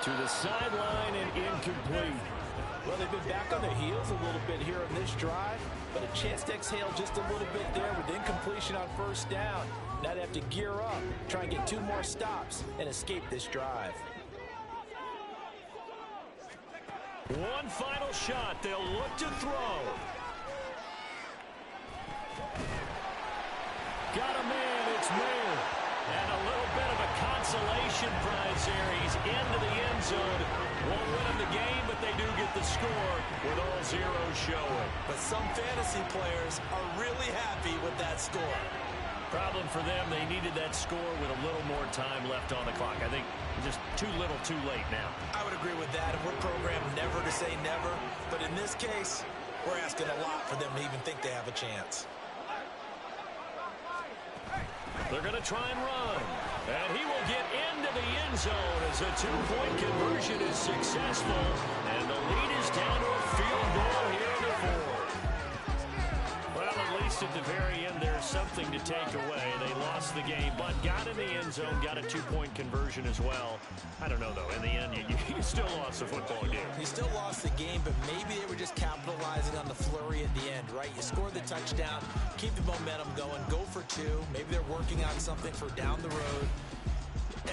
To the sideline and incomplete. Well, they've been back on their heels a little bit here in this drive, but a chance to exhale just a little bit there with incompletion on 1st down. Now they have to gear up, try and get 2 more stops, and escape this drive. One final shot. They'll look to throw. Got a man. It's Mayer. And a little bit of a consolation prize here. He's into the end zone. Won't win him the game, but they do get the score with all zeros showing. But some fantasy players are really happy with that score. Problem for them, they needed that score with a little more time left on the clock. I think just too little, too late now. I would agree with that. We're programmed never to say never. But in this case, we're asking a lot for them to even think they have a chance. They're going to try and run. And he will get into the end zone as a 2-point conversion is successful. And the lead is down to a field goal here in the 4th. Well, at least at the very end, there's something to take away. They lost the game, but got in the end zone, got a 2-point conversion as well. I don't know, though. In the end, you still lost the football game. You still lost the game, but maybe they were just capitalizing on the flurry at the end, right? You score the touchdown, keep the momentum going, go for 2. Maybe they're working on something for down the road.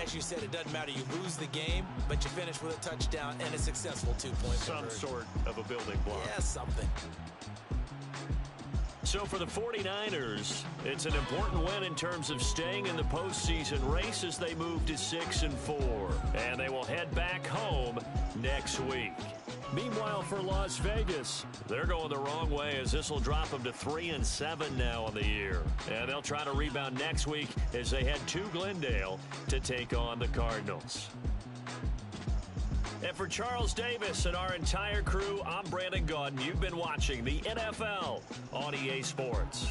As you said, it doesn't matter. You lose the game, but you finish with a touchdown and a successful 2-point conversion. Some sort of a building block. Yeah, something. So for the 49ers, it's an important win in terms of staying in the postseason race as they move to 6-4. And they will head back home next week. Meanwhile, for Las Vegas, they're going the wrong way as this will drop them to 3-7 now on the year. And they'll try to rebound next week as they head to Glendale to take on the Cardinals. And for Charles Davis and our entire crew, I'm Brandon Gaudin. You've been watching the NFL on EA Sports.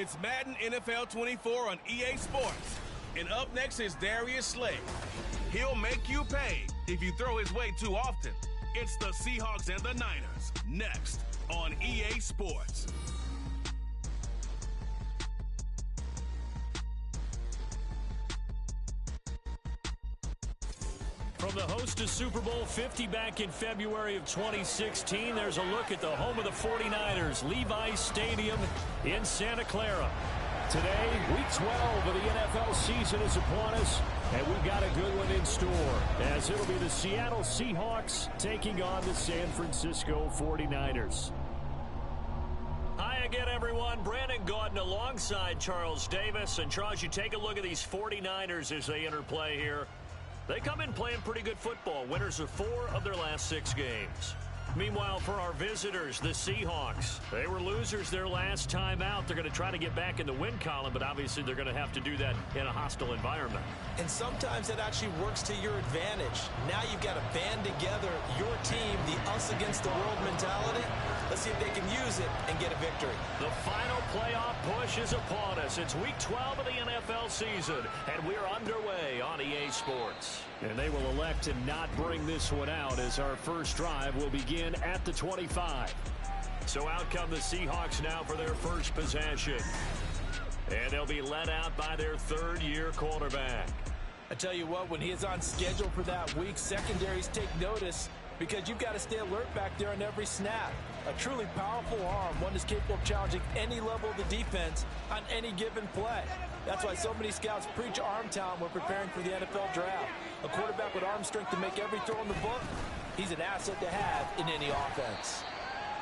It's Madden NFL 24 on EA Sports. And up next is Darius Slay. He'll make you pay if you throw his way too often. It's the Seahawks and the Niners. Next on EA Sports. From the host to Super Bowl 50 back in February of 2016, there's a look at the home of the 49ers, Levi's Stadium in Santa Clara. Today, Week 12 of the NFL season is upon us, and we've got a good one in store, as it'll be the Seattle Seahawks taking on the San Francisco 49ers. Hi again, everyone. Brandon Gaudin alongside Charles Davis. And, Charles, you take a look at these 49ers as they interplay here. They come in playing pretty good football. Winners of 4 of their last 6 games. Meanwhile, for our visitors, the Seahawks, they were losers their last time out. They're going to try to get back in the win column, but obviously they're going to have to do that in a hostile environment. And sometimes it actually works to your advantage. Now you've got to band together your team, the us against the world mentality. Let's see if they can use it and get a victory. The final playoff push is upon us. It's Week 12 of the NFL season, and we're underway on EA Sports. And they will elect to not bring this one out, as our first drive will begin at the 25. So out come the Seahawks now for their first possession. And they'll be led out by their third-year quarterback. I tell you what, when he is on schedule for that week, secondaries take notice because you've got to stay alert back there on every snap. A truly powerful arm, one is capable of challenging any level of the defense on any given play. That's why so many scouts preach arm talent when preparing for the NFL draft. A quarterback with arm strength to make every throw in the book, he's an asset to have in any offense.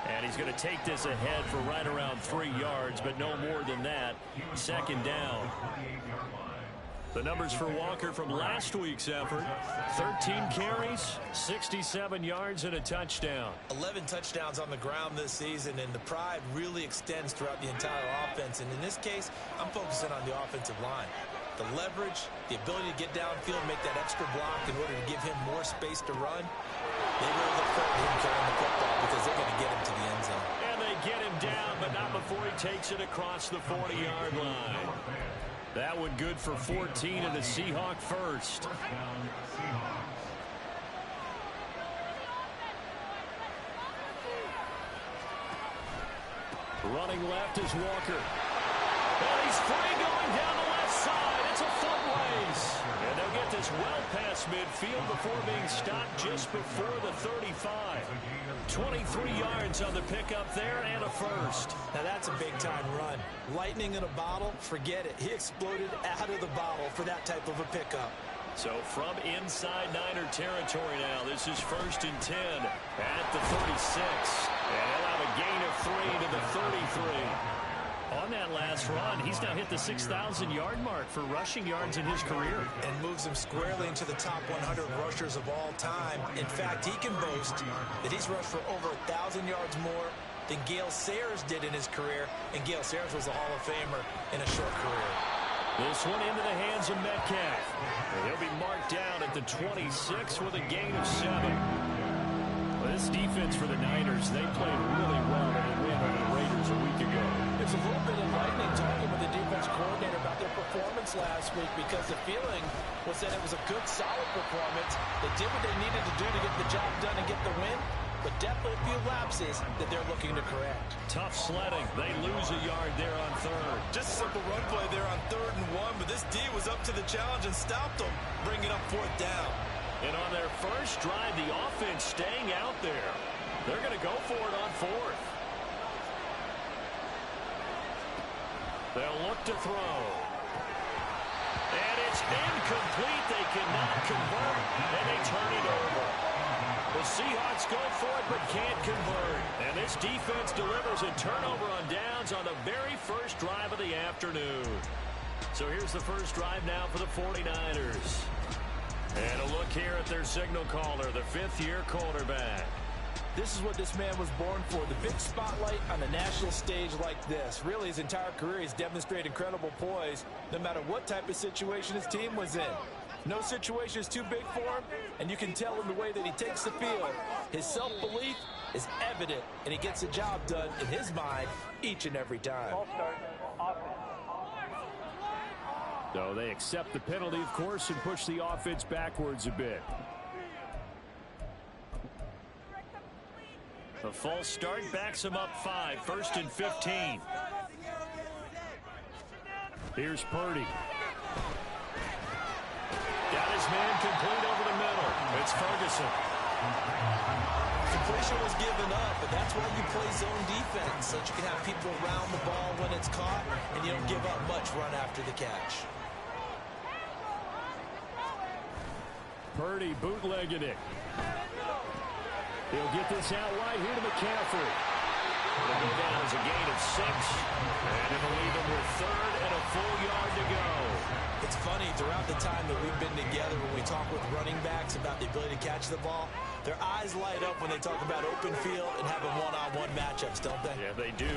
And he's going to take this ahead for right around 3 yards, but no more than that. Second down. The numbers for Walker from last week's effort: 13 carries, 67 yards, and a touchdown. 11 touchdowns on the ground this season, and the pride really extends throughout the entire offense. And in this case, I'm focusing on the offensive line. The leverage, the ability to get downfield, make that extra block in order to give him more space to run. They really look forward to him carrying the football because they're going to get him to the end zone. And they get him down, but not before he takes it across the 40-yard line. That one good for 14 and a Seahawk first. Running left is Walker. And he's free going down the left side. It's a foot race. And they'll get this well past midfield before being stopped just before the 35. 23 yards on the pickup there and a first. Now that's a big-time run. Lightning in a bottle, forget it. He exploded out of the bottle for that type of a pickup. So from inside Niner territory now, this is 1st and 10 at the 36. And he'll have a gain of 3 to the 33. On that last run, he's now hit the 6,000-yard mark for rushing yards in his career. And moves him squarely into the top 100 rushers of all time. In fact, he can boast that he's rushed for over 1,000 yards more than Gale Sayers did in his career. And Gale Sayers was a Hall of Famer in a short career. This one into the hands of Metcalf. And he'll be marked down at the 26 with a gain of 7. Well, this defense for the Niners, they played really well in a win over the Raiders a week ago. It's a little bit enlightening talking with the defense coordinator about their performance last week, because the feeling was that it was a good, solid performance. They did what they needed to do to get the job done and get the win, but definitely a few lapses that they're looking to correct. Tough sledding. They lose a yard there on 3rd. Just a simple run play there on 3rd and 1, but this D was up to the challenge and stopped them, bringing up 4th down. And on their first drive, the offense staying out there. They're going to go for it on 4th. They'll look to throw. And it's incomplete. They cannot convert, and they turn it over. The Seahawks go for it but can't convert. And this defense delivers a turnover on downs on the very first drive of the afternoon. So here's the first drive now for the 49ers. And a look here at their signal caller, the 5th-year quarterback. This is what this man was born for, the big spotlight on the national stage like this. Really, his entire career, he's demonstrated incredible poise, no matter what type of situation his team was in. No situation is too big for him, and you can tell in the way that he takes the field. His self-belief is evident, and he gets the job done in his mind each and every time. Ball start, offense. So they accept the penalty, of course, and push the offense backwards a bit. A false start backs him up 5. 1st and 15. Here's Purdy. Got his man complete over the middle. It's Ferguson. Completion was given up, but that's why you play zone defense, so that you can have people around the ball when it's caught, and you don't give up much run after the catch. Purdy bootlegging it. He'll get this out wide here to McCaffrey. It'll go down as a gain of 6. And it'll leave him with 3rd and a full yard to go. It's funny, throughout the time that we've been together, when we talk with running backs about the ability to catch the ball, their eyes light up when they talk about open field and having one-on-one matchups, don't they? Yeah, they do.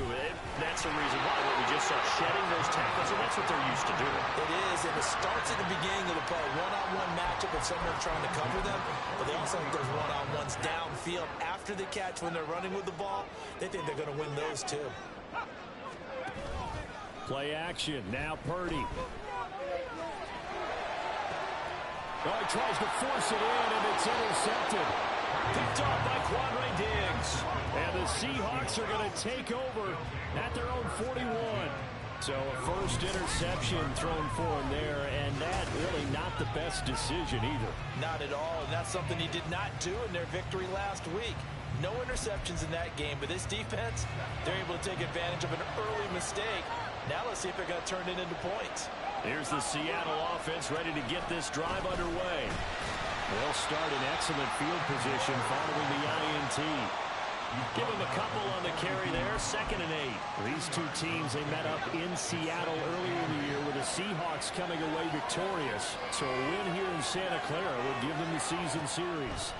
That's the reason why. What we just saw, shedding those tackles, and that's what they're used to doing. It is, and it starts at the beginning of the play. One-on-one matchup with someone trying to cover them, but they also have those one-on-ones downfield after the catch when they're running with the ball. They think they're going to win those too. Play action. Now Purdy. Oh, he tries to force it in, and it's intercepted. Picked off by Quandre Diggs. And the Seahawks are going to take over at their own 41. So a first interception thrown for him there, and that really not the best decision either. Not at all, and that's something he did not do in their victory last week. No interceptions in that game, but this defense, they're able to take advantage of an early mistake. Now let's see if they're going to turn it into points. Here's the Seattle offense ready to get this drive underway. They'll start in excellent field position following the INT. Give them a couple on the carry there. 2nd and 8. These two teams, they met up in Seattle earlier in the year with the Seahawks coming away victorious. So a win here in Santa Clara would give them the season series.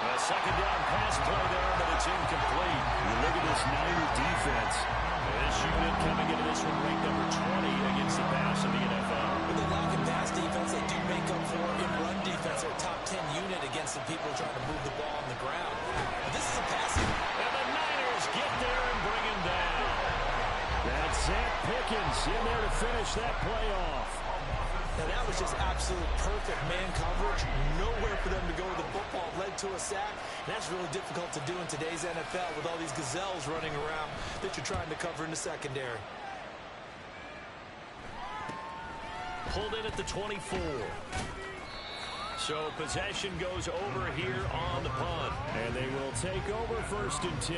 A 2nd down pass play there, but it's incomplete. You look at this Niner defense. This unit coming into this one ranked number 20 against the pass in the NFL. With the lack of pass defense, they do make up for in run defense. They're a top 10 unit against the people trying to move the ball on the ground. But this is a passing. And the Niners get there and bring him down. That's Zach Pickens in there to finish that play off. Now that was just absolute perfect man coverage. Nowhere for them to go with the football. Led to a sack. And that's really difficult to do in today's NFL with all these gazelles running around that you're trying to cover in the secondary. Pulled in at the 24. So possession goes over here on the punt. And they will take over 1st and 10.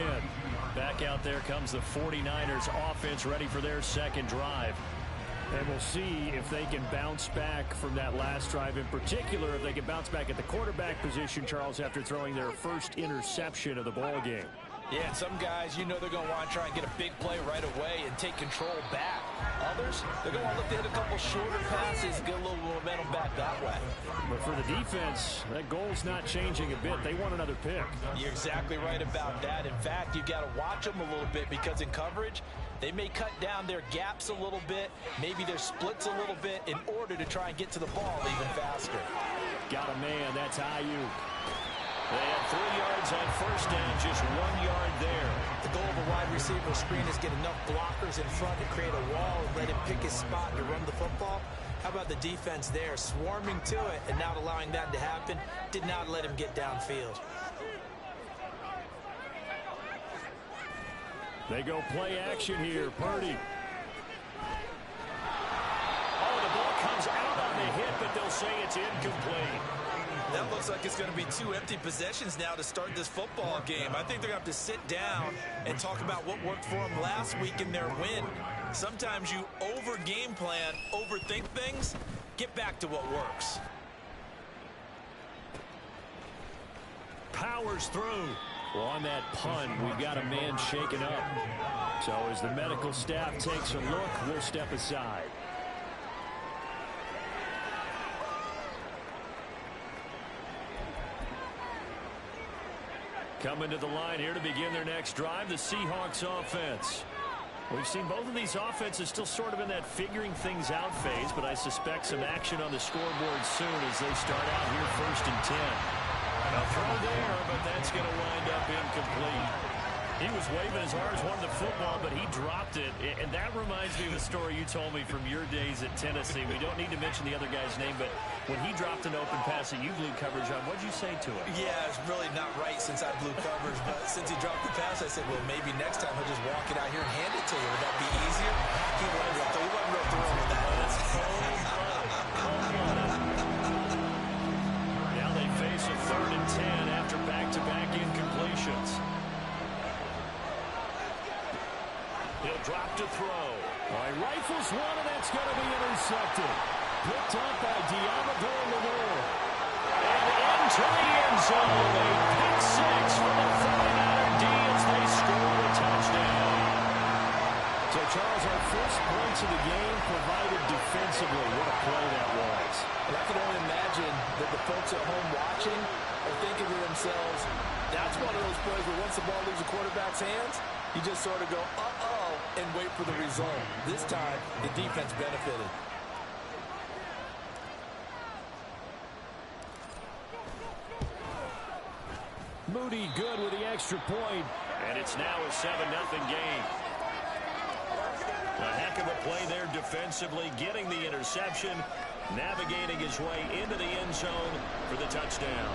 Back out there comes the 49ers offense ready for their 2nd drive. And we'll see if they can bounce back from that last drive. In particular, if they can bounce back at the quarterback position, Charles, after throwing their first interception of the ball game. Yeah, and some guys, you know they're going to want to try and get a big play right away and take control back. Others, they're going to want to look to hit a couple shorter passes, get a little momentum back that way. But for the defense, that goal's not changing a bit. They want another pick. You're exactly right about that. In fact, you've got to watch them a little bit because in coverage, they may cut down their gaps a little bit, maybe their splits a little bit in order to try and get to the ball even faster. Got a man. That's Ayuk. They have 3 yards on 1st down, just 1 yard there. The goal of a wide receiver screen is get enough blockers in front to create a wall and let him pick his spot to run the football. How about the defense there, swarming to it and not allowing that to happen? Did not let him get downfield. They go play action here. Purdy. Oh, the ball comes out on the hit, but they'll say it's incomplete. That looks like it's going to be 2 empty possessions now to start this football game. I think they're going to have to sit down and talk about what worked for them last week in their win. Sometimes you over-game plan, overthink things, get back to what works. Powers through. Well, on that punt, we've got a man shaken up. So as the medical staff takes a look, we'll step aside. Coming to the line here to begin their next drive, the Seahawks offense. We've seen both of these offenses still sort of in that figuring things out phase, but I suspect some action on the scoreboard soon as they start out here 1st and 10. A throw there, but that's going to wind up incomplete. He was waving as hard as wanted the football, but he dropped it. And that reminds me of a story you told me from your days at Tennessee. We don't need to mention the other guy's name, but when he dropped an open pass that you blew coverage on, what did you say to him? Yeah, it's really not right since I blew coverage, but since he dropped the pass, I said, well, maybe next time he'll just walk it out here and hand it to you. Would that be easier? He wasn't real thrilled with that. Now they face a 3rd and 10 after back-to-back incompletions. He'll drop to throw. All right, rifles one, and that's going to be intercepted. Picked up by Diamador Lenore. And into the end zone. A pick six for the 49er D as they score a touchdown. So, Charles, our first points of the game provided defensively. What a play that was. And I can only imagine that the folks at home watching are thinking to themselves, that's one of those plays where once the ball leaves the quarterback's hands, you just sort of go, uh-oh, and wait for the result. This time, the defense benefited. Moody good with the extra point. And it's now a 7-0 game. A heck of a play there defensively, getting the interception, navigating his way into the end zone for the touchdown.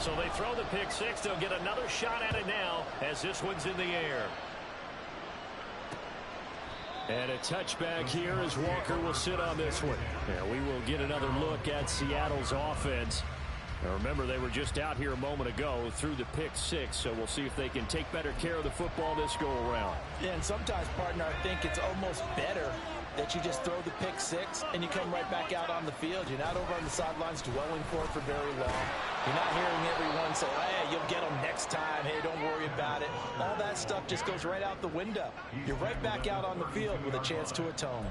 So they throw the pick six. They'll get another shot at it now as this one's in the air. And a touchback here as Walker will sit on this one. Yeah, we will get another look at Seattle's offense. Now remember, they were just out here a moment ago through the pick six, so we'll see if they can take better care of the football this go-around. Yeah, and sometimes, partner, I think it's almost better that you just throw the pick six and you come right back out on the field. You're not over on the sidelines dwelling for it for very long. You're not hearing everyone say, hey, you'll get them next time. Hey, don't worry about it. All that stuff just goes right out the window. You're right back out on the field with a chance to atone.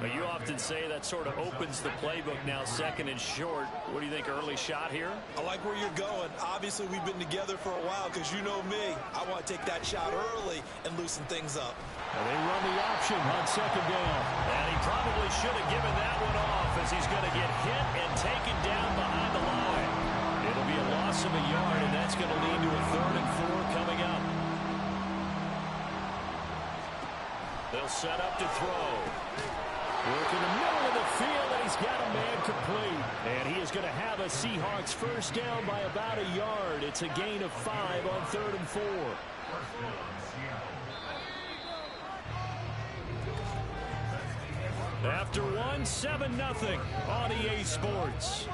But you often say that sort of opens the playbook now, 2nd and short. What do you think, early shot here? I like where you're going. Obviously, we've been together for a while because you know me. I want to take that shot early and loosen things up. And they run the option on 2nd down. And he probably should have given that one off as he's going to get hit and taken down behind the line. It'll be a loss of a yard, and that's going to lead to a 3rd and 4 coming up. They'll set up to throw. Work in the middle of the field, and he's got a man complete. And he is going to have a Seahawks first down by about a yard. It's a gain of 5 on 3rd and 4. After one, 7-0 on EA Sports.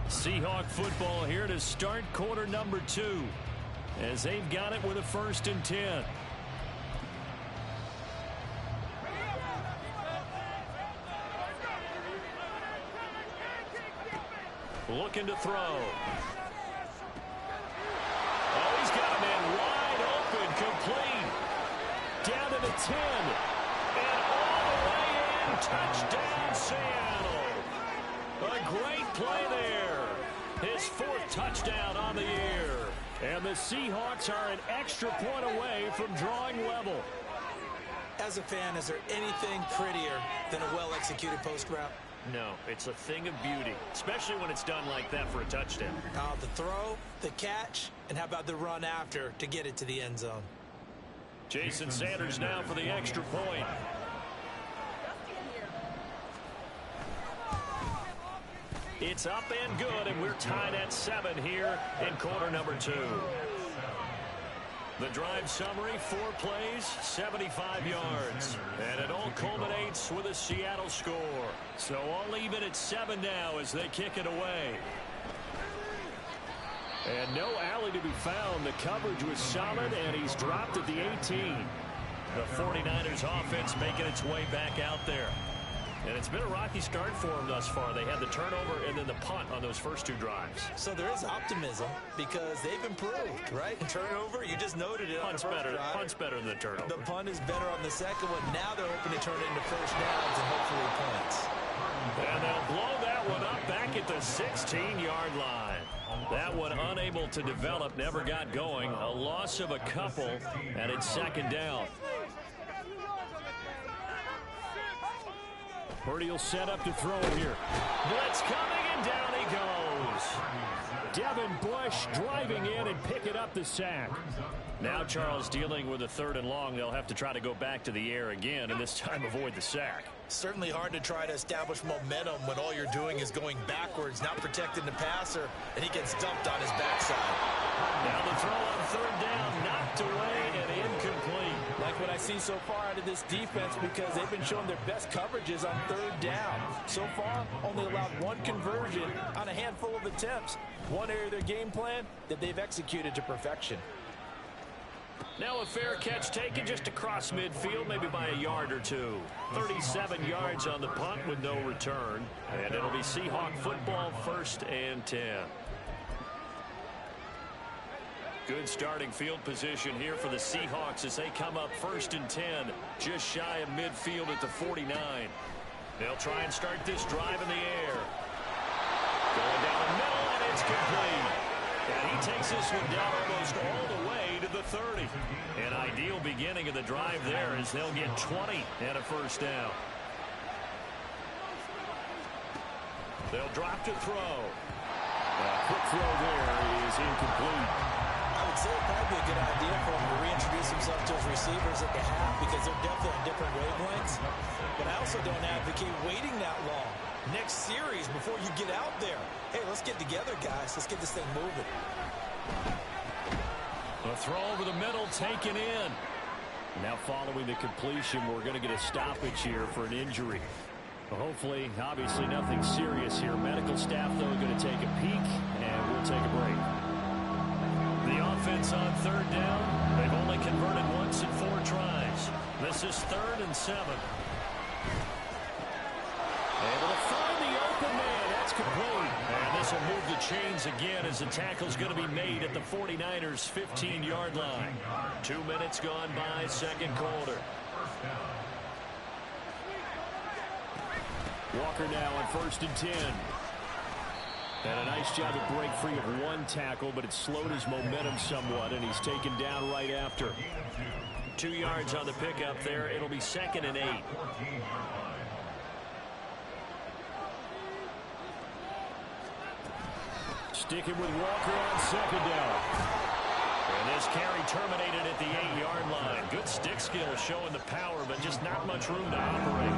Seahawk football here to start quarter number 2 as they've got it with a 1st and 10. Looking to throw. Oh, he's got a man wide open, complete. Down to the 10. And all the way in. Touchdown, Seattle. A great play there. His 4th touchdown on the year. And the Seahawks are an extra point away from drawing level. As a fan, is there anything prettier than a well-executed post route? No, it's a thing of beauty, especially when it's done like that for a touchdown. The throw, the catch, and how about the run after to get it to the end zone? Jason Sanders now for the extra point. It's up and good, and we're tied at 7 here in quarter number 2. The drive summary, 4 plays, 75 yards. And it all culminates with a Seattle score. So all even at 7 now as they kick it away. And no alley to be found. The coverage was solid, and he's dropped at the 18. The 49ers offense making its way back out there. And it's been a rocky start for them thus far. They had the turnover and then the punt on those first 2 drives. So there is optimism because they've improved, right? Turnover, you just noted it. Punt's better. Punt's better than the turnover. The punt is better on the second one. Now they're hoping to turn it into first downs and hopefully points. And they'll blow that one up back at the 16-yard line. That one unable to develop, never got going. A loss of a couple, and it's 2nd down. Purdy will set up to throw it here. Blitz coming, and down he goes. Devin Bush driving in and picking up the sack. Now Charles dealing with a 3rd and long. They'll have to try to go back to the air again, and this time avoid the sack. Certainly hard to try to establish momentum when all you're doing is going backwards, not protecting the passer, and he gets dumped on his backside. Now the throw on 3rd down, knocked away and incomplete. Like what I see so far out of this defense, because they've been showing their best coverages on 3rd down. So far, only allowed 1 conversion on a handful of attempts. One area of their game plan that they've executed to perfection. Now a fair catch taken just across midfield, maybe by a yard or 2. 37 yards on the punt with no return. And it'll be Seahawk football, 1st and 10. Good starting field position here for the Seahawks as they come up 1st and 10, just shy of midfield at the 49. They'll try and start this drive in the air. Going down the middle, and it's complete. And he takes this one down almost all the way to the 30. An ideal beginning of the drive there as they'll get 20 and a 1st down. They'll drop to throw. Quick throw there is incomplete. I would say it'd probably be a good idea for him to reintroduce himself to his receivers at the half because they're definitely on different wavelengths. But I also don't advocate waiting that long. Next series before you get out there. Hey, let's get together, guys. Let's get this thing moving. A throw over the middle taken in. Now following the completion, we're going to get a stoppage here for an injury. Well, hopefully, obviously nothing serious here. Medical staff, though, are going to take a peek, and we'll take a break. The offense on 3rd down. They've only converted once in 4 tries. This is 3rd and 7. Able to find the open man. That's complete. And this will move the chains again as the tackle's going to be made at the 49ers' 15-yard line. 2 minutes gone by, 2nd quarter. Walker now on 1st and 10. And a nice job to break free of 1 tackle, but it slowed his momentum somewhat, and he's taken down right after. 2 yards on the pickup there. It'll be 2nd and 8. Sticking with Walker on 2nd down. And this carry terminated at the 8-yard line. Good stick skill showing the power, but just not much room to operate.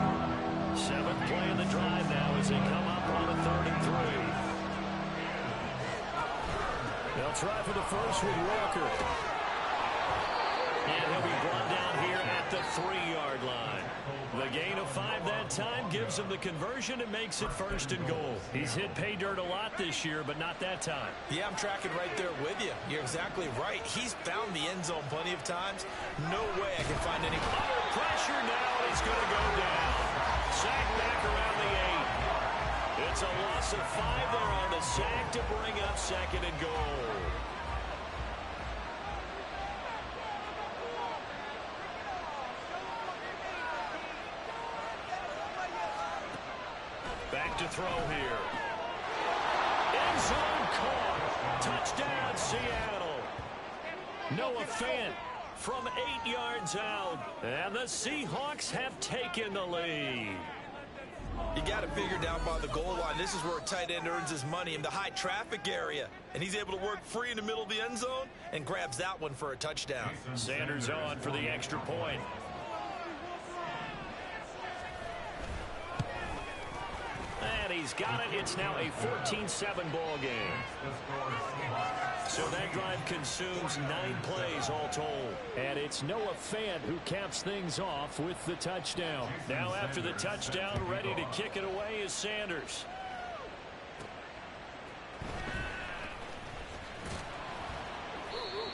7th play in the drive now as they come up on a 3rd and 3. They'll try for the first with Walker. And he'll be brought down here at the 3-yard line. The gain of 5 that time gives him the conversion and makes it 1st and goal. He's hit pay dirt a lot this year, but not that time. Yeah, I'm tracking right there with you. You're exactly right. He's found the end zone plenty of times. No way I can find any. Under pressure now, and he's going to go down. Sack back around the 8. It's a loss of 5 there on the sack to bring up 2nd and goal. Back to throw here. End zone caught. Touchdown, Seattle. Noah Fant from 8 yards out. And the Seahawks have taken the lead. You got to figure down by the goal line. This is where a tight end earns his money in the high traffic area. And he's able to work free in the middle of the end zone and grabs that one for a touchdown. Sanders on for the extra point. And he's got it. It's now a 14-7 ball game. So that drive consumes 9 plays all told. And it's Noah Fant who caps things off with the touchdown. Now after the touchdown, ready to kick it away is Sanders.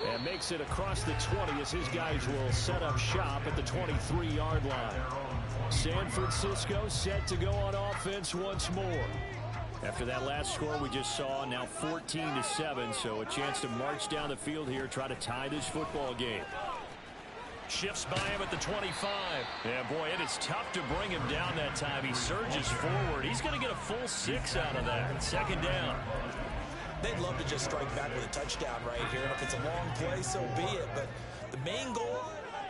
And makes it across the 20 as his guys will set up shop at the 23-yard line. San Francisco set to go on offense once more. After that last score we just saw, now 14-7, so a chance to march down the field here, try to tie this football game. Shifts by him at the 25. Yeah, boy, it is tough to bring him down that time. He surges forward. He's going to get a full 6 out of that. 2nd down. They'd love to just strike back with a touchdown right here. And if it's a long play, so be it. But the main goal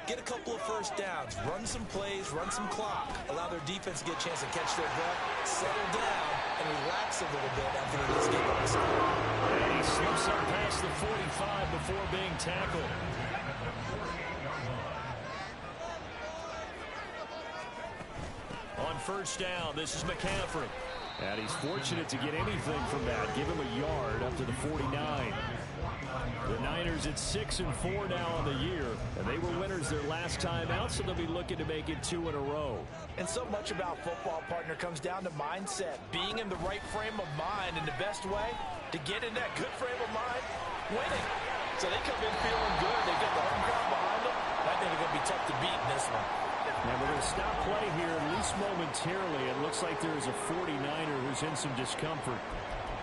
get a couple of first downs, run some plays, run some clock, allow their defense to get a chance to catch their breath, settle down, and relax a little bit after they just get on score. And he slips up past the 45 before being tackled. On first down, this is McCaffrey. And he's fortunate to get anything from that. Give him a yard up to the 49. The Niners at 6-4 now on the year, and they were winners their last time out, so they'll be looking to make it 2 in a row. And so much about football, partner, comes down to mindset. Being in the right frame of mind, and the best way to get in that good frame of mind, winning. So they come in feeling good. They get the home crowd behind them. I think they're going to be tough to beat in this one. Now we're going to stop play here, at least momentarily. It looks like there's a 49er who's in some discomfort.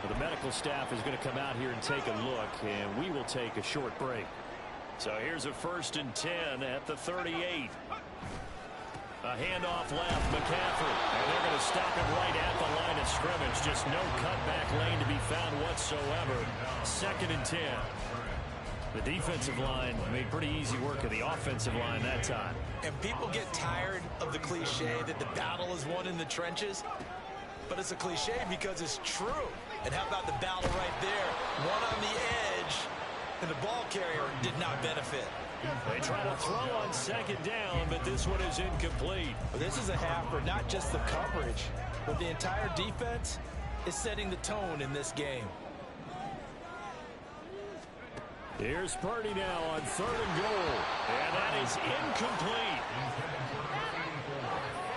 But the medical staff is going to come out here and take a look, and we will take a short break. So here's a 1st and 10 at the 38. A handoff left, McCaffrey. And they're going to stop him right at the line of scrimmage. Just no cutback lane to be found whatsoever. 2nd and 10. The defensive line made pretty easy work of the offensive line that time. And people get tired of the cliche that the battle is won in the trenches. But it's a cliche because it's true. And how about the battle right there? One on the edge, and the ball carrier did not benefit. They try to throw on 2nd down, but this one is incomplete. This is a half where not just the coverage, but the entire defense is setting the tone in this game. Here's Purdy now on 3rd and goal. And that is incomplete.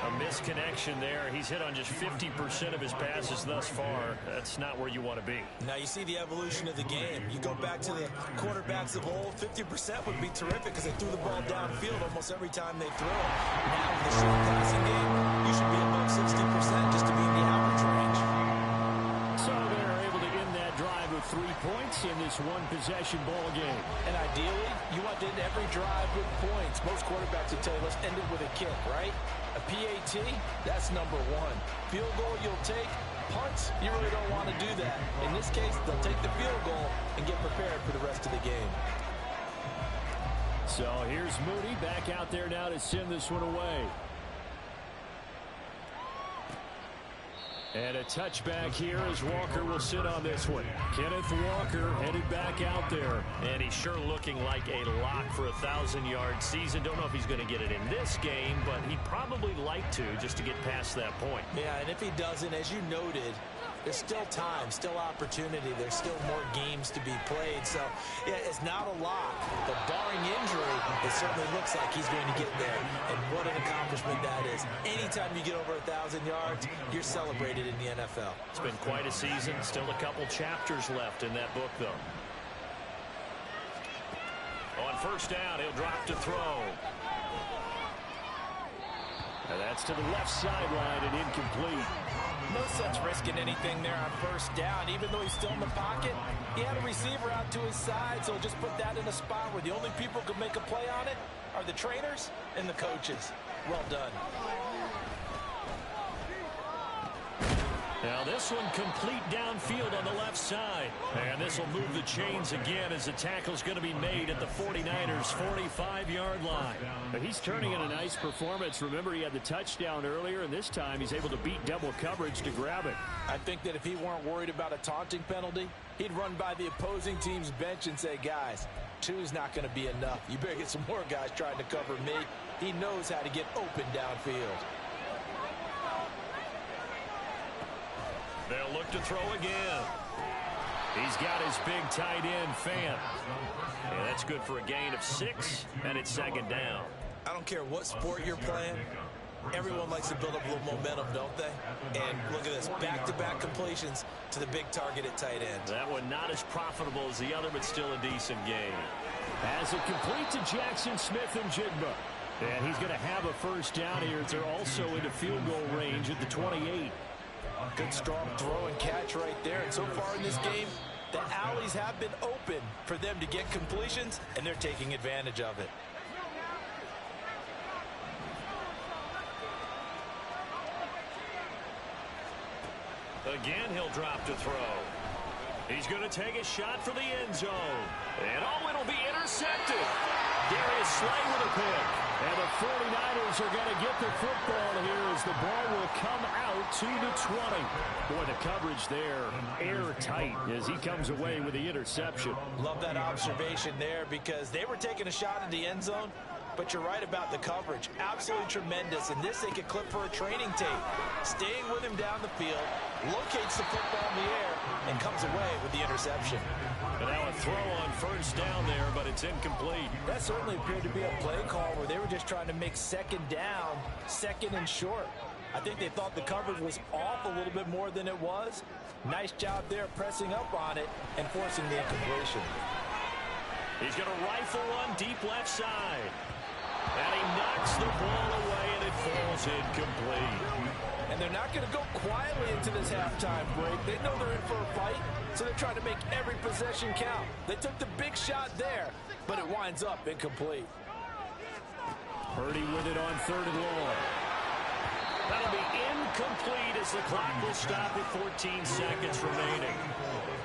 A misconnection there. He's hit on just 50% of his passes thus far. That's not where you want to be. Now you see the evolution of the game. You go back to the quarterbacks of old, 50% would be terrific because they threw the ball downfield almost every time they threw it. Now in the short passing game, you should be above 60% just to be in the average range. So they're able to end that drive with 3 points in this one-possession ball game. And ideally, you want to end every drive with points. Most quarterbacks would tell you, let's end it with a kick, right? A PAT, that's number 1. Field goal, you'll take. Punts, you really don't want to do that. In this case, they'll take the field goal and get prepared for the rest of the game. So here's Moody back out there now to send this one away. And a touchback here as Walker will sit on this one. Kenneth Walker headed back out there. And he's sure looking like a lock for a 1,000-yard season. Don't know if he's going to get it in this game, but he'd probably like to just to get past that point. Yeah, and if he doesn't, as you noted, there's still time, still opportunity. There's still more games to be played. So, yeah, it's not a lock. But barring injury, it certainly looks like he's going to get there. And what an accomplishment that is. Anytime you get over 1,000 yards, you're celebrated in the NFL. It's been quite a season. Still a couple chapters left in that book, though. On 1st down, he'll drop to throw. And that's to the left sideline and incomplete. No sense risking anything there on 1st down. Even though he's still in the pocket, he had a receiver out to his side, so just put that in a spot where the only people who can make a play on it are the trainers and the coaches. Well done. Now this one complete downfield on the left side. And this will move the chains again as the tackle's going to be made at the 49ers' 45-yard line. But he's turning in a nice performance. Remember, he had the touchdown earlier, and this time he's able to beat double coverage to grab it. I think that if he weren't worried about a taunting penalty, he'd run by the opposing team's bench and say, guys, 2's not going to be enough. You better get some more guys trying to cover me. He knows how to get open downfield. They'll look to throw again. He's got his big tight end, Fant. And that's good for a gain of 6, and it's 2nd down. I don't care what sport you're playing. Everyone likes to build up a little momentum, don't they? And look at this, back-to-back completions to the big target at tight end. That one not as profitable as the other, but still a decent game. As it complete to Jackson Smith and Jigba. And he's going to have a 1st down here as they're also into field goal range at the 28. Good strong throw and catch right there. And so far in this game, the alleys have been open for them to get completions, and they're taking advantage of it. Again, he'll drop to throw. He's going to take a shot for the end zone. And oh, it'll be intercepted. Darius Slay with a pick. And the 49ers are going to get the football here as the ball will come out to the 20. Boy, the coverage there airtight as he comes away with the interception. Love that observation there because they were taking a shot at the end zone, but you're right about the coverage. Absolutely tremendous. And this they could clip for a training tape. Staying with him down the field, locates the football in the air, and comes away with the interception. And now a throw on first down there, but it's incomplete. That certainly appeared to be a play call where they were just trying to make second down, second and short. I think they thought the coverage was off a little bit more than it was. Nice job there pressing up on it and forcing the incompletion. He's going to rifle one deep left side. And he knocks the ball away, and it falls incomplete. And they're not going to go quietly into this halftime break. They know they're in for a fight, so they're trying to make every possession count. They took the big shot there, but it winds up incomplete. Purdy with it on 3rd and long. That'll be incomplete as the clock will stop with 14 seconds remaining.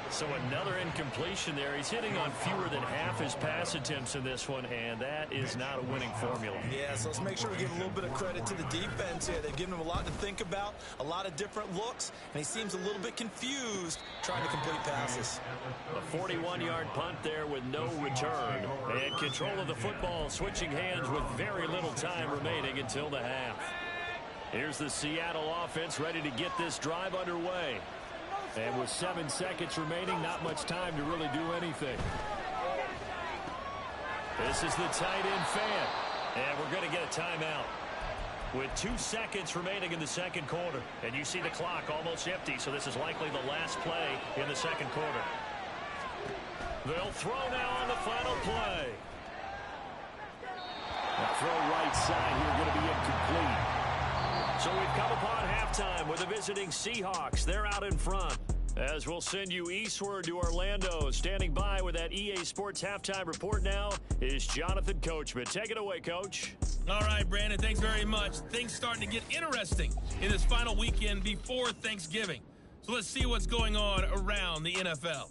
So another incompletion there. He's hitting on fewer than half his pass attempts in this one, and that is not a winning formula. Yeah, so let's make sure we give a little bit of credit to the defense here. They've given him a lot to think about, a lot of different looks, and he seems a little bit confused trying to complete passes. A 41-yard punt there with no return. And control of the football switching hands with very little time remaining until the half. Here's the Seattle offense ready to get this drive underway. And with 7 seconds remaining, not much time to really do anything. This is the tight end fan. And we're going to get a timeout. With 2 seconds remaining in the second quarter. And you see the clock almost empty, so this is likely the last play in the second quarter. They'll throw now on the final play. A throw right side here going to be incomplete. So we've come upon halftime with the visiting Seahawks. They're out in front. As we'll send you eastward to Orlando. Standing by with that EA Sports halftime report now is Jonathan Coachman. Take it away, Coach. All right, Brandon, thanks very much. Things starting to get interesting in this final weekend before Thanksgiving. So let's see what's going on around the NFL.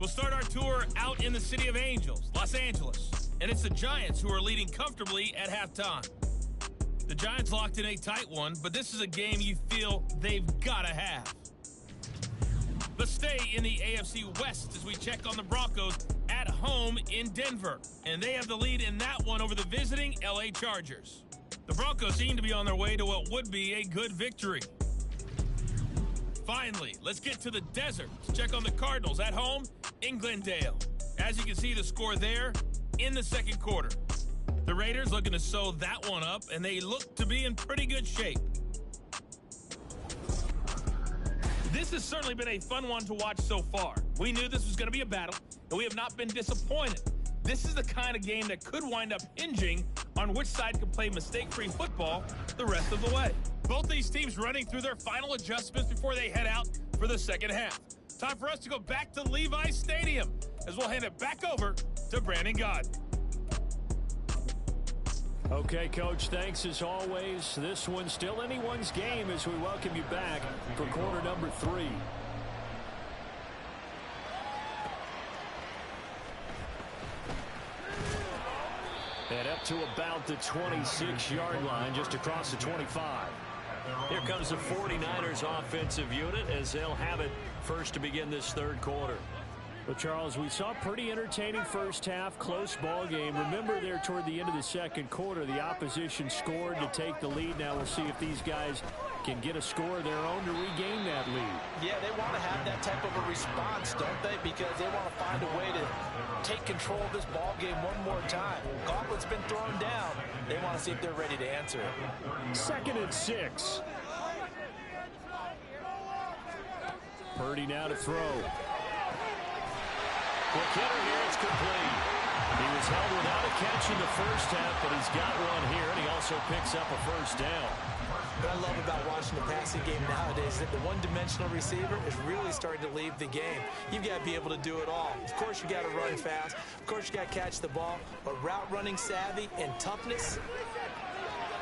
We'll start our tour out in the City of Angels, Los Angeles. And it's the Giants who are leading comfortably at halftime. The Giants locked in a tight one, but this is a game you feel they've got to have. Let's stay in the AFC West as we check on the Broncos at home in Denver. And they have the lead in that one over the visiting LA Chargers. The Broncos seem to be on their way to what would be a good victory. Finally, let's get to the desert to check on the Cardinals at home in Glendale. As you can see, the score there in the second quarter. The Raiders looking to sew that one up, and they look to be in pretty good shape. This has certainly been a fun one to watch so far. We knew this was going to be a battle, and we have not been disappointed. This is the kind of game that could wind up hinging on which side can play mistake-free football the rest of the way. Both these teams running through their final adjustments before they head out for the second half. Time for us to go back to Levi's Stadium as we'll hand it back over to Brandon Gaudin. Okay, Coach, thanks as always. This one's still anyone's game as we welcome you back for quarter number 3. And up to about the 26-yard line, just across the 25. Here comes the 49ers offensive unit as they'll have it first to begin this third quarter. Well, Charles, we saw a pretty entertaining first half, close ball game. Remember there toward the end of the second quarter, the opposition scored to take the lead. Now we'll see if these guys can get a score of their own to regain that lead. Yeah, they want to have that type of a response, don't they? Because they want to find a way to take control of this ball game one more time. Gauntlet's been thrown down. They want to see if they're ready to answer it. 2nd and 6. Purdy now to throw. Quick hitter here, it's complete. He was held without a catch in the first half, but he's got one here, and he also picks up a first down. What I love about watching the passing game nowadays is that the one-dimensional receiver is really starting to leave the game. You've got to be able to do it all. Of course, you got to run fast. Of course, you got to catch the ball. But route running savvy and toughness,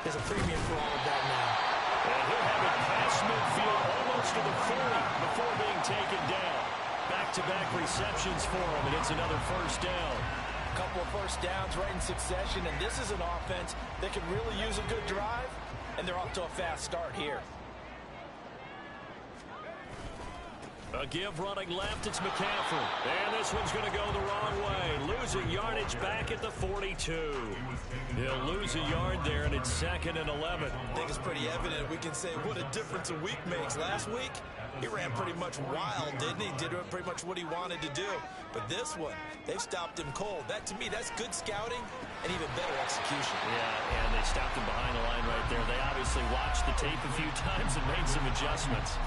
there's a premium for all of that now. And he'll have it past midfield almost to the 40 before being taken down. Back-to-back receptions for him, and it's another first down. couple of first downs right in succession, and this is an offense that can really use a good drive, and they're off to a fast start here. A give running left, it's McCaffrey. And this one's going to go the wrong way. Losing yardage back at the 42. He'll lose a yard there, and it's 2nd and 11. I think it's pretty evident. We can say what a difference a week makes. Last week, he ran pretty much wild, didn't he? Did pretty much what he wanted to do. But this one, they stopped him cold. That, to me, that's good scouting and even better execution. Yeah, and they stopped him behind the line right there. They obviously watched the tape a few times and made some adjustments.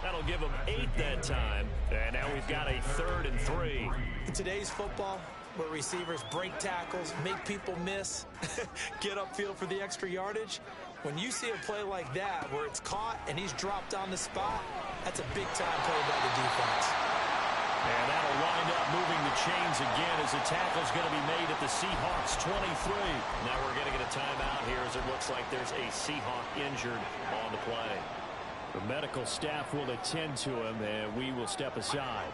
That'll give them 8 that time. And now we've got a 3rd and 3. In today's football, where receivers break tackles, make people miss, get upfield for the extra yardage, when you see a play like that where it's caught and he's dropped on the spot, that's a big-time play by the defense. And that'll wind up moving the chains again as the tackle's going to be made at the Seahawks 23. Now we're going to get a timeout here as it looks like there's a Seahawk injured on the play. The medical staff will attend to him, and we will step aside.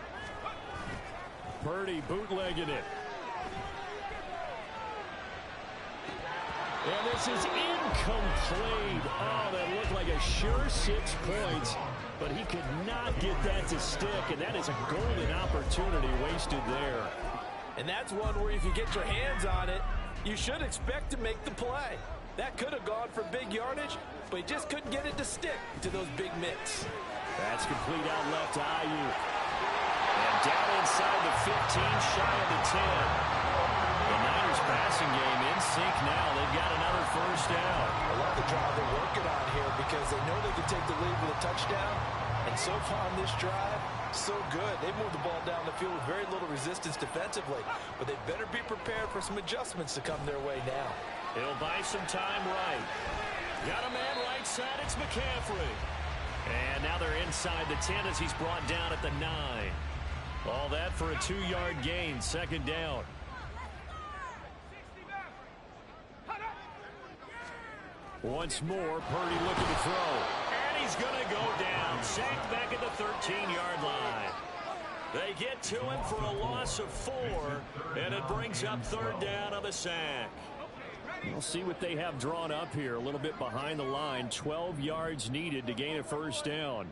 Purdy bootlegging it. And this is incomplete. Oh, that looked like a sure 6 points, but he could not get that to stick, and that is a golden opportunity wasted there. And that's one where if you get your hands on it, you should expect to make the play. That could have gone for big yardage, but he just couldn't get it to stick to those big mitts. That's complete out left to Ayuk. And down inside the 15, shy of the 10. The Niners passing game in sync now. They've got another first down. I love the drive they're working on here because they know they can take the lead with a touchdown. And so far on this drive, so good. They moved the ball down the field with very little resistance defensively. But they better be prepared for some adjustments to come their way now. He'll buy some time right. Got a man right side. It's McCaffrey. And now they're inside the 10 as he's brought down at the 9. All that for a 2-yard gain. 2nd down. Once more, Purdy looking to throw. And he's going to go down. Sacked back at the 13-yard line. They get to him for a loss of 4. And it brings up 3rd down on the sack. We'll see what they have drawn up here. A little bit behind the line. 12 yards needed to gain a first down.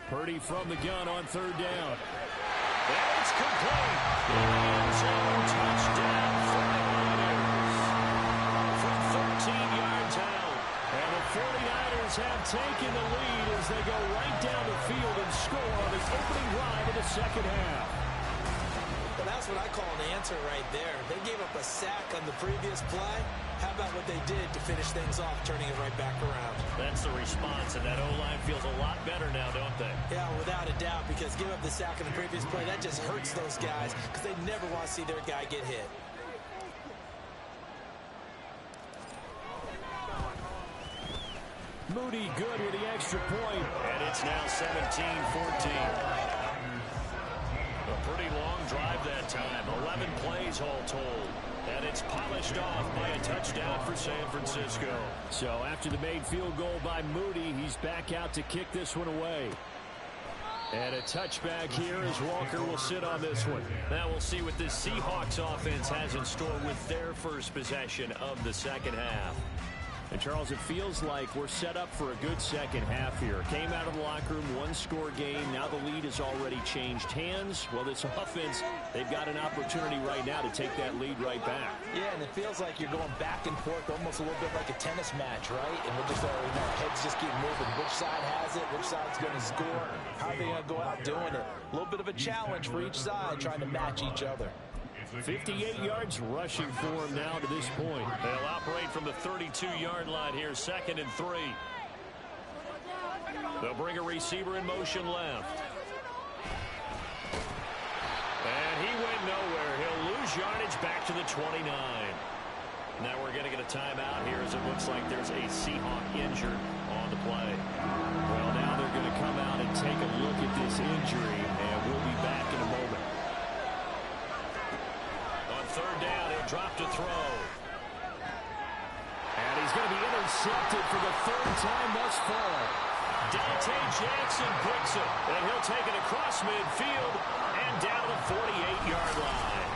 Purdy from the gun on 3rd down. And it's complete. End zone touchdown for the Raiders. From 13 yards out. And the 49ers have taken the lead as they go right down the field and score on the opening drive of the 2nd half. Well, that's what I call an answer right there. They gave up a sack on the previous play. How about what they did to finish things off, turning it right back around? That's the response, and that O-line feels a lot better now, don't they? Yeah, without a doubt, because give up the sack on the previous play, that just hurts those guys because they never want to see their guy get hit. Moody good with the extra point. And it's now 17-14. A pretty long drive that time. 11 plays all told. And it's polished off by a touchdown for San Francisco. So after the made field goal by Moody, he's back out to kick this one away. And a touchback here as Walker will sit on this one. Now we'll see what this Seahawks offense has in store with their first possession of the 2nd half. And, Charles, it feels like we're set up for a good 2nd half here. Came out of the locker room, 1-score game. Now the lead has already changed hands. Well, this offense, they've got an opportunity right now to take that lead right back. Yeah, and it feels like you're going back and forth, almost a little bit like a tennis match, right? And we're just already know, heads just keep moving. Which side has it? Which side's going to score? How are they going to go out doing it? A little bit of a challenge for each side, trying to match each other. 58 yards rushing for him now to this point. They'll operate from the 32-yard line here, 2nd and 3. They'll bring a receiver in motion left. And he went nowhere. He'll lose yardage back to the 29. Now we're going to get a timeout here as it looks like there's a Seahawk injured on the play. Well, now they're going to come out and take a look at this injury, and we'll be back in a moment. 3rd down, he'll drop to throw. And he's going to be intercepted for the 3rd time thus far. Dante Jackson picks it, and he'll take it across midfield and down the 48-yard line.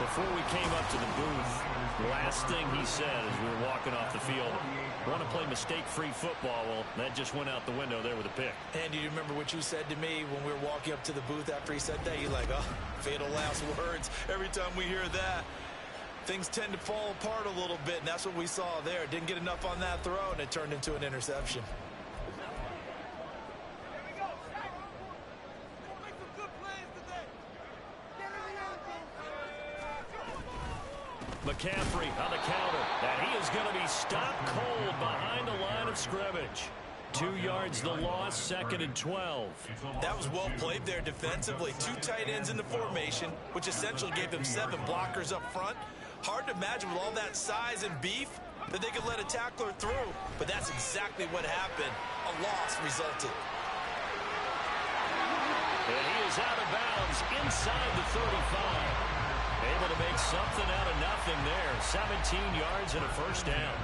Before we came up to the booth, the last thing he said as we were walking off the field, want to play mistake-free football. Well, that just went out the window there with a pick. And do you remember what you said to me when we were walking up to the booth after he said that? You're like, oh, fatal last words. Every time we hear that, things tend to fall apart a little bit, and that's what we saw there. Didn't get enough on that throw, and it turned into an interception. McCaffrey on the counter, and he is going to be stopped cold behind the line of scrimmage. 2 yards the loss, 2nd and 12. That was well played there defensively. 2 tight ends in the formation, which essentially gave them 7 blockers up front. Hard to imagine with all that size and beef that they could let a tackler through, but that's exactly what happened. A loss resulted. And he is out of bounds inside the 35. Able to make something out of nothing there. 17 yards and a first down.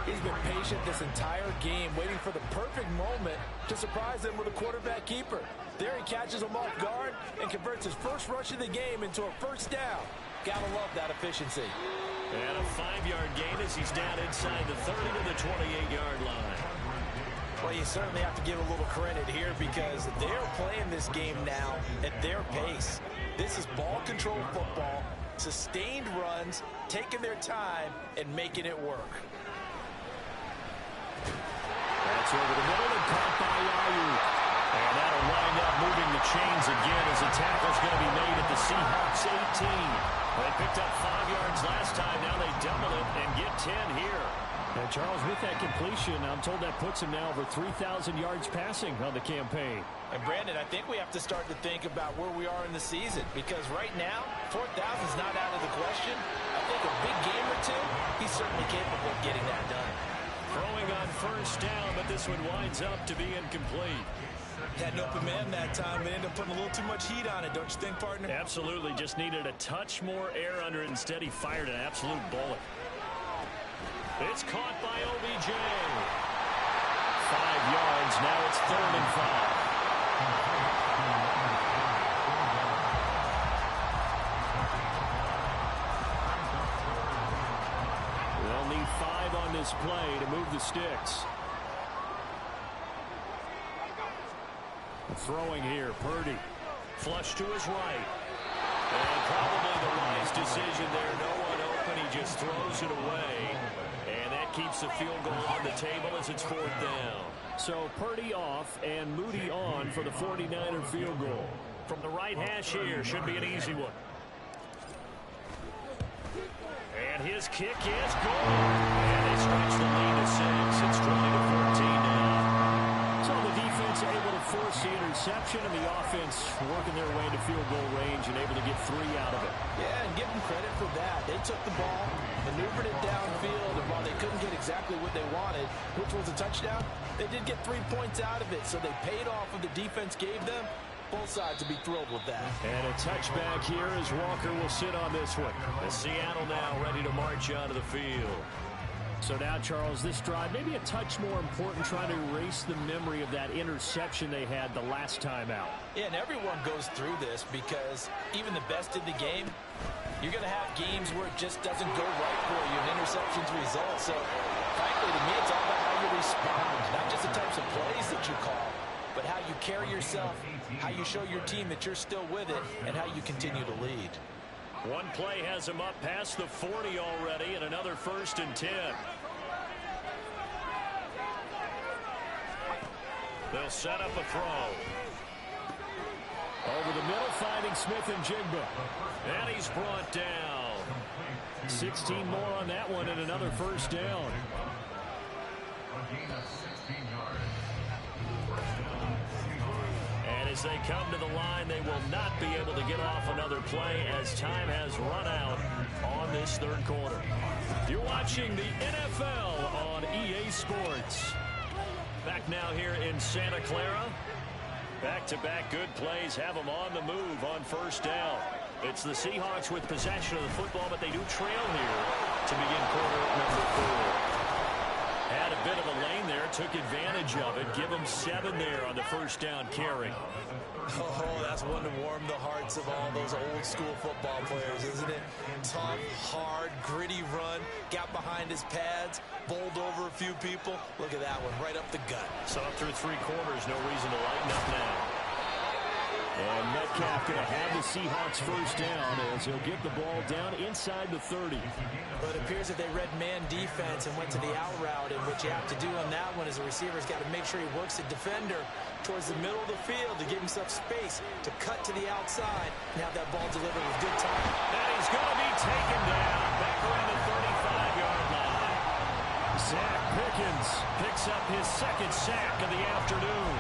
He's been patient this entire game, waiting for the perfect moment to surprise them with a quarterback keeper. There he catches him off guard and converts his first rush of the game into a first down. Gotta love that efficiency. And a 5-yard gain as he's down inside the 30 to the 28-yard line. Well, you certainly have to give a little credit here because they're playing this game now at their pace. This is ball control football, sustained runs, taking their time, and making it work. That's over the middle and caught by Ayuk. And that'll wind up moving the chains again as a tackle's going to be made at the Seahawks 18. They picked up 5 yards last time. Now they double it and get 10 here. And Charles, with that completion, I'm told that puts him now over 3,000 yards passing on the campaign. And Brandon, I think we have to start to think about where we are in the season because right now, 4,000 is not out of the question. I think a big game or two, he's certainly capable of getting that done. Throwing on first down, but this one winds up to be incomplete. Had an open man that time, but ended up putting a little too much heat on it, don't you think, partner? Absolutely, just needed a touch more air under it. Instead, he fired an absolute bullet. It's caught by OBJ. 5 yards, now it's 3rd and 5. They'll need 5 on this play to move the sticks. Throwing here, Purdy. Flush to his right. And probably the wise decision there. No one open, he just throws it away. And that keeps the field goal on the table as it's 4th down. So Purdy off and Moody on for the 49er field goal. From the right hash here, should be an easy one. And his kick is good. And they stretch the lead to 6. It's 20-14 now. So the defense able to force the interception and the offense working their way to field goal range and able to get 3 out of it. Yeah, and give them credit for that. They took the ball, maneuvered it downfield, and while they couldn't get exactly what they wanted, which was a touchdown, they did get 3 points out of it, so they paid off what the defense gave them. Both sides will be thrilled with that. And a touchback here as Walker will sit on this one. And Seattle now ready to march onto the field. So now, Charles, this drive maybe a touch more important, trying to erase the memory of that interception they had the last time out. Yeah, and everyone goes through this because even the best in the game, you're going to have games where it just doesn't go right for you and interceptions result. So, frankly, to me, it's all about how you respond, not just the types of plays that you call, but how you carry yourself, how you show your team that you're still with it, and how you continue to lead. One play has him up past the 40 already, and another 1st and 10. They'll set up a throw. Over the middle, finding Smith and Jigba. And he's brought down. 16 more on that one, and another 1st down. And as they come to the line, they will not be able to get off another play as time has run out on this 3rd quarter. You're watching the NFL on EA Sports. Back now here in Santa Clara. Back-to-back good plays have them on the move on 1st down. It's the Seahawks with possession of the football, but they do trail here to begin quarter number 4. Had a bit of a lane there, took advantage of it. Give him 7 there on the first down carry. Oh, that's one to warm the hearts of all those old school football players, isn't it? Tough, hard, gritty run, got behind his pads, bowled over a few people. Look at that one, right up the gut. So through 3 quarters, no reason to lighten up now. And Metcalf going to have the Seahawks first down as he'll get the ball down inside the 30. But it appears that they read man defense and went to the out route, and what you have to do on that one is the receiver's got to make sure he works the defender towards the middle of the field to give himself space to cut to the outside and have that ball delivered with good time. And he's going to be taken down back around the 35-yard line. Zach Pickens picks up his 2nd sack of the afternoon.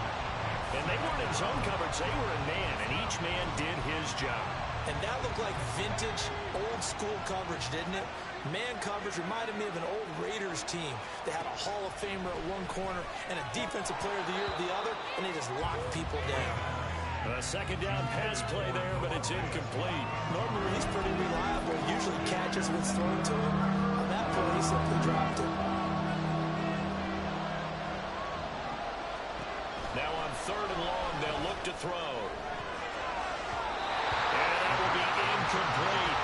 And they weren't in zone coverage, they were in man, and each man did his job. And that looked like vintage, old-school coverage, didn't it? Man coverage reminded me of an old Raiders team. They had a Hall of Famer at one corner and a Defensive Player of the Year at the other, and they just locked people down. A 2nd down pass play there, but it's incomplete. Normally, he's pretty reliable. Usually catches what's thrown to him. On that play, he simply dropped it. Now on 3rd and long, they'll look to throw. And that will be incomplete.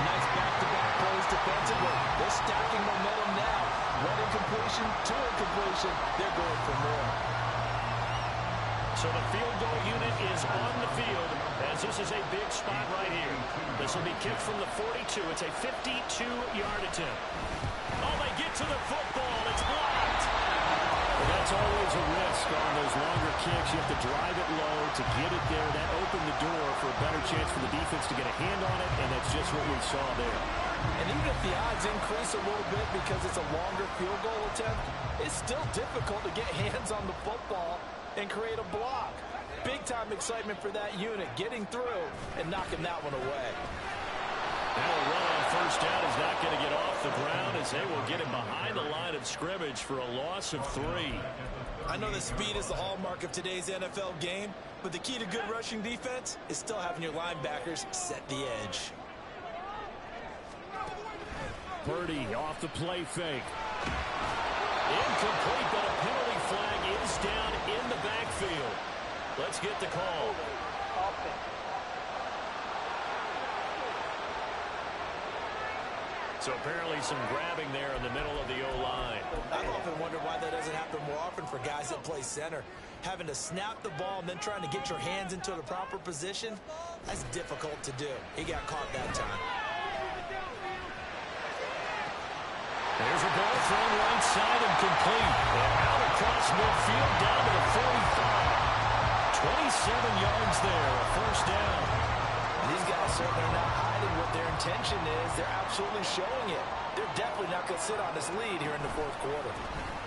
Nice back-to-back plays defensively. They're stacking momentum now. 1 incompletion, 2 incompletion. They're going for more. So the field goal unit is on the field as this is a big spot right here. This will be kicked from the 42. It's a 52-yard attempt. Oh, they get to the football. It's blocked. Well, that's always a risk on those longer kicks. You have to drive it low to get it there. That opened the door for a better chance for the defense to get a hand on it, and that's just what we saw there. And even if the odds increase a little bit because it's a longer field goal attempt, it's still difficult to get hands on the football and create a block. Big-time excitement for that unit, getting through and knocking that one away. Now a run on first down is not going to get off the ground as they will get him behind the line of scrimmage for a loss of 3. I know that speed is the hallmark of today's NFL game, but the key to good rushing defense is still having your linebackers set the edge. Purdy off the play fake. Incomplete, but a penalty flag is down in the backfield. Let's get the call. So apparently some grabbing there in the middle of the O-line. I've often wondered why that doesn't happen more often for guys that play center. Having to snap the ball and then trying to get your hands into the proper position, that's difficult to do. He got caught that time. There's a ball thrown right side and complete. And out across midfield down to the 45. 27 yards there, a first down. These guys certainly are not hiding what their intention is. They're absolutely showing it. They're definitely not going to sit on this lead here in the 4th quarter.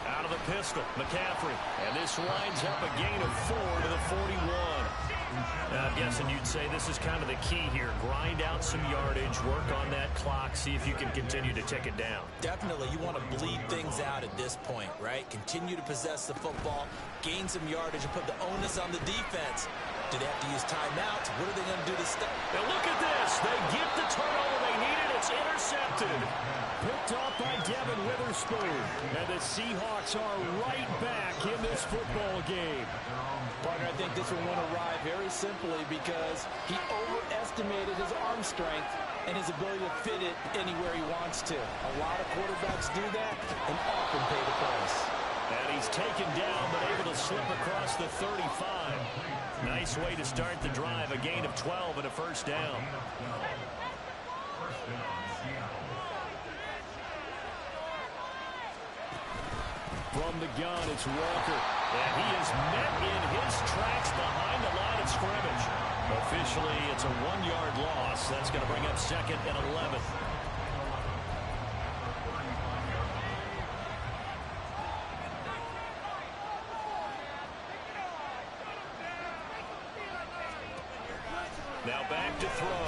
Out of the pistol, McCaffrey. And this winds up a gain of 4 to the 41. Now, I'm guessing you'd say this is kind of the key here. Grind out some yardage, work on that clock, see if you can continue to tick it down. Definitely. You want to bleed things out at this point, right? Continue to possess the football, gain some yardage, and put the onus on the defense. Do they have to use timeouts? What are they going to do to stop? Now look at this. They get the turnover they needed. It's intercepted. Picked off by Devin Witherspoon. And the Seahawks are right back in this football game. Partner, I think this one won't arrive very simply because he overestimated his arm strength and his ability to fit it anywhere he wants to. A lot of quarterbacks do that and often pay the price. And he's taken down but able to slip across the 35. Nice way to start the drive. A gain of 12 and a first down. From the gun, it's Walker. And he is met in his tracks behind the line of scrimmage. Officially, it's a 1-yard loss. That's going to bring up 2nd and 11. Now back to throw.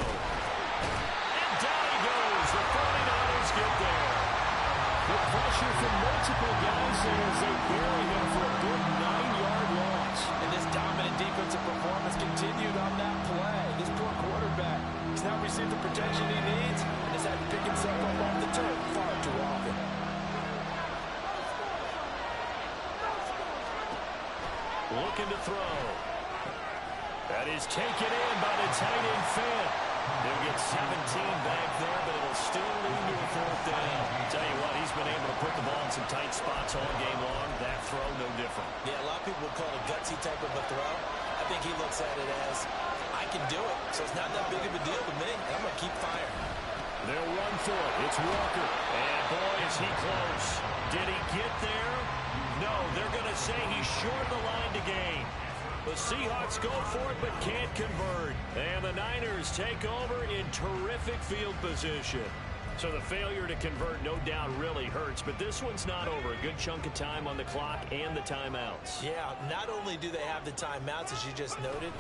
And down he goes. The 49ers get there. The pressure from multiple guys there as they bury him for a good 9-yard loss. And this dominant defensive performance continued on that play. This poor quarterback has not received the protection he needs and has had to pick himself up off the turf far too often. looking to throw. That is taken in by the tight end Fant. They'll get 17 back there, but it'll still lead to a fourth down. Tell you what, he's been able to put the ball in some tight spots all game long. That throw, no different. Yeah, a lot of people would call it a gutsy type of a throw. I think he looks at it as, I can do it, so it's not that big of a deal to me. I'm going to keep firing. They'll run for it. It's Walker. And boy, is he close. Did he get there? No, they're going to say he's short the line to gain. The Seahawks go for it but can't convert. And the Niners take over in terrific field position. So the failure to convert no doubt really hurts, but this one's not over. A good chunk of time on the clock and the timeouts. Yeah, not only do they have the timeouts, as you just noted,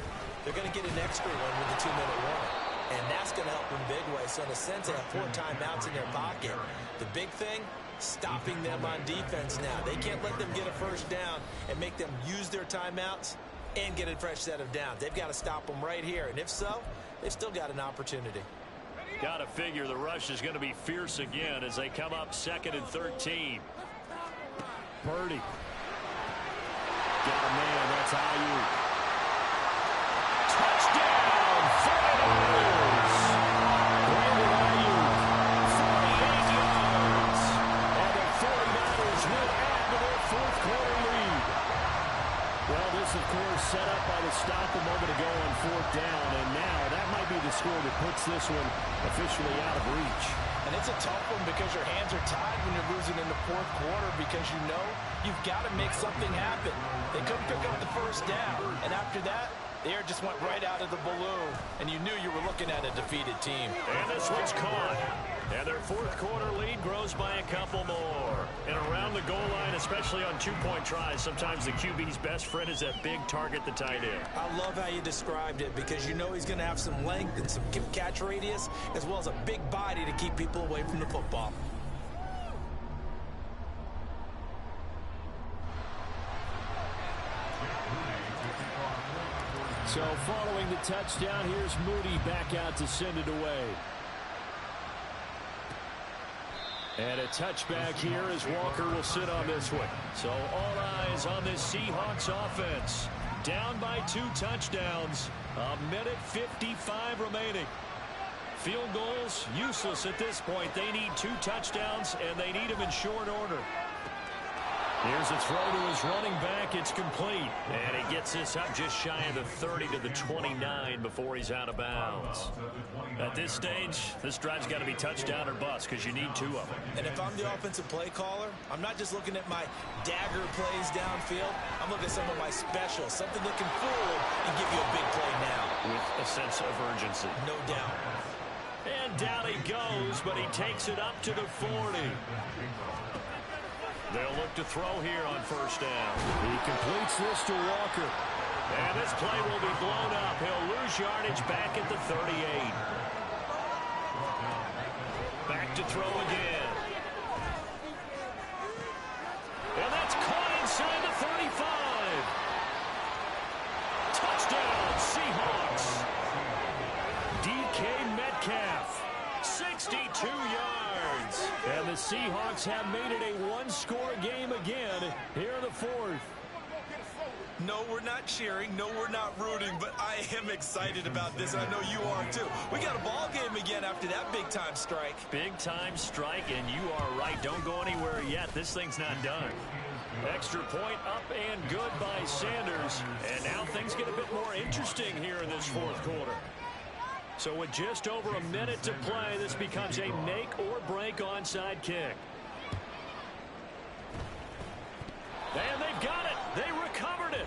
they're going to get an extra one with the 2-minute warning. And that's going to help in a big way. So in a sense, they have 4 timeouts in their pocket. The big thing, stopping them on defense now. They can't let them get a first down and make them use their timeouts and get a fresh set of downs. They've got to stop them right here. And if so, they've still got an opportunity. Got to figure the rush is going to be fierce again as they come up 2nd and 13. Purdy. Got a man. That's Ayuk. Touchdown! 49ers! Brandon Ayuk. 48 yards! And the 49ers will add to their fourth quarter lead. Well, this, of course, set up by the stop a moment ago on 4th down, and now that might be the score that puts this one officially out of reach. And it's a tough one because your hands are tied when you're losing in the 4th quarter because you know you've got to make something happen. They couldn't pick up the first down, and after that, the air just went right out of the balloon, and you knew you were looking at a defeated team. And this one's caught. And their 4th quarter lead grows by a couple more. And around the goal line, especially on 2-point tries, sometimes the QB's best friend is that big target, the tight end. I love how you described it because you know he's going to have some length and some catch radius as well as a big body to keep people away from the football. So following the touchdown, here's Moody back out to send it away. And a touchback here as Walker will sit on this one. So all eyes on this Seahawks offense. Down by 2 touchdowns. 1:55 remaining. Field goals useless at this point. They need 2 touchdowns, and they need them in short order. Here's a throw to his running back. It's complete. And he gets this up just shy of the 30 to the 29 before he's out of bounds. At this stage, this drive's got to be touchdown or bust because you need 2 of them. And if I'm the offensive play caller, I'm not just looking at my dagger plays downfield. I'm looking at some of my specials, something that can fool and give you a big play now. With a sense of urgency. No doubt. And down he goes, but he takes it up to the 40. They'll look to throw here on first down. He completes this to Walker. And this play will be blown up. He'll lose yardage back at the 38. Back to throw again. And that's caught inside the 35. Touchdown, Seahawks. DK Metcalf, 62 yards. And the Seahawks have made it a 1-score game again here in the 4th. No, we're not cheering. No, we're not rooting. But I am excited about this. I know you are, too. We got a ball game again after that big-time strike. Big-time strike, and you are right. Don't go anywhere yet. This thing's not done. Extra point up and good by Sanders. And now things get a bit more interesting here in this 4th quarter. So with just over a minute to play, this becomes a make-or-break onside kick. And they've got it. They recovered it.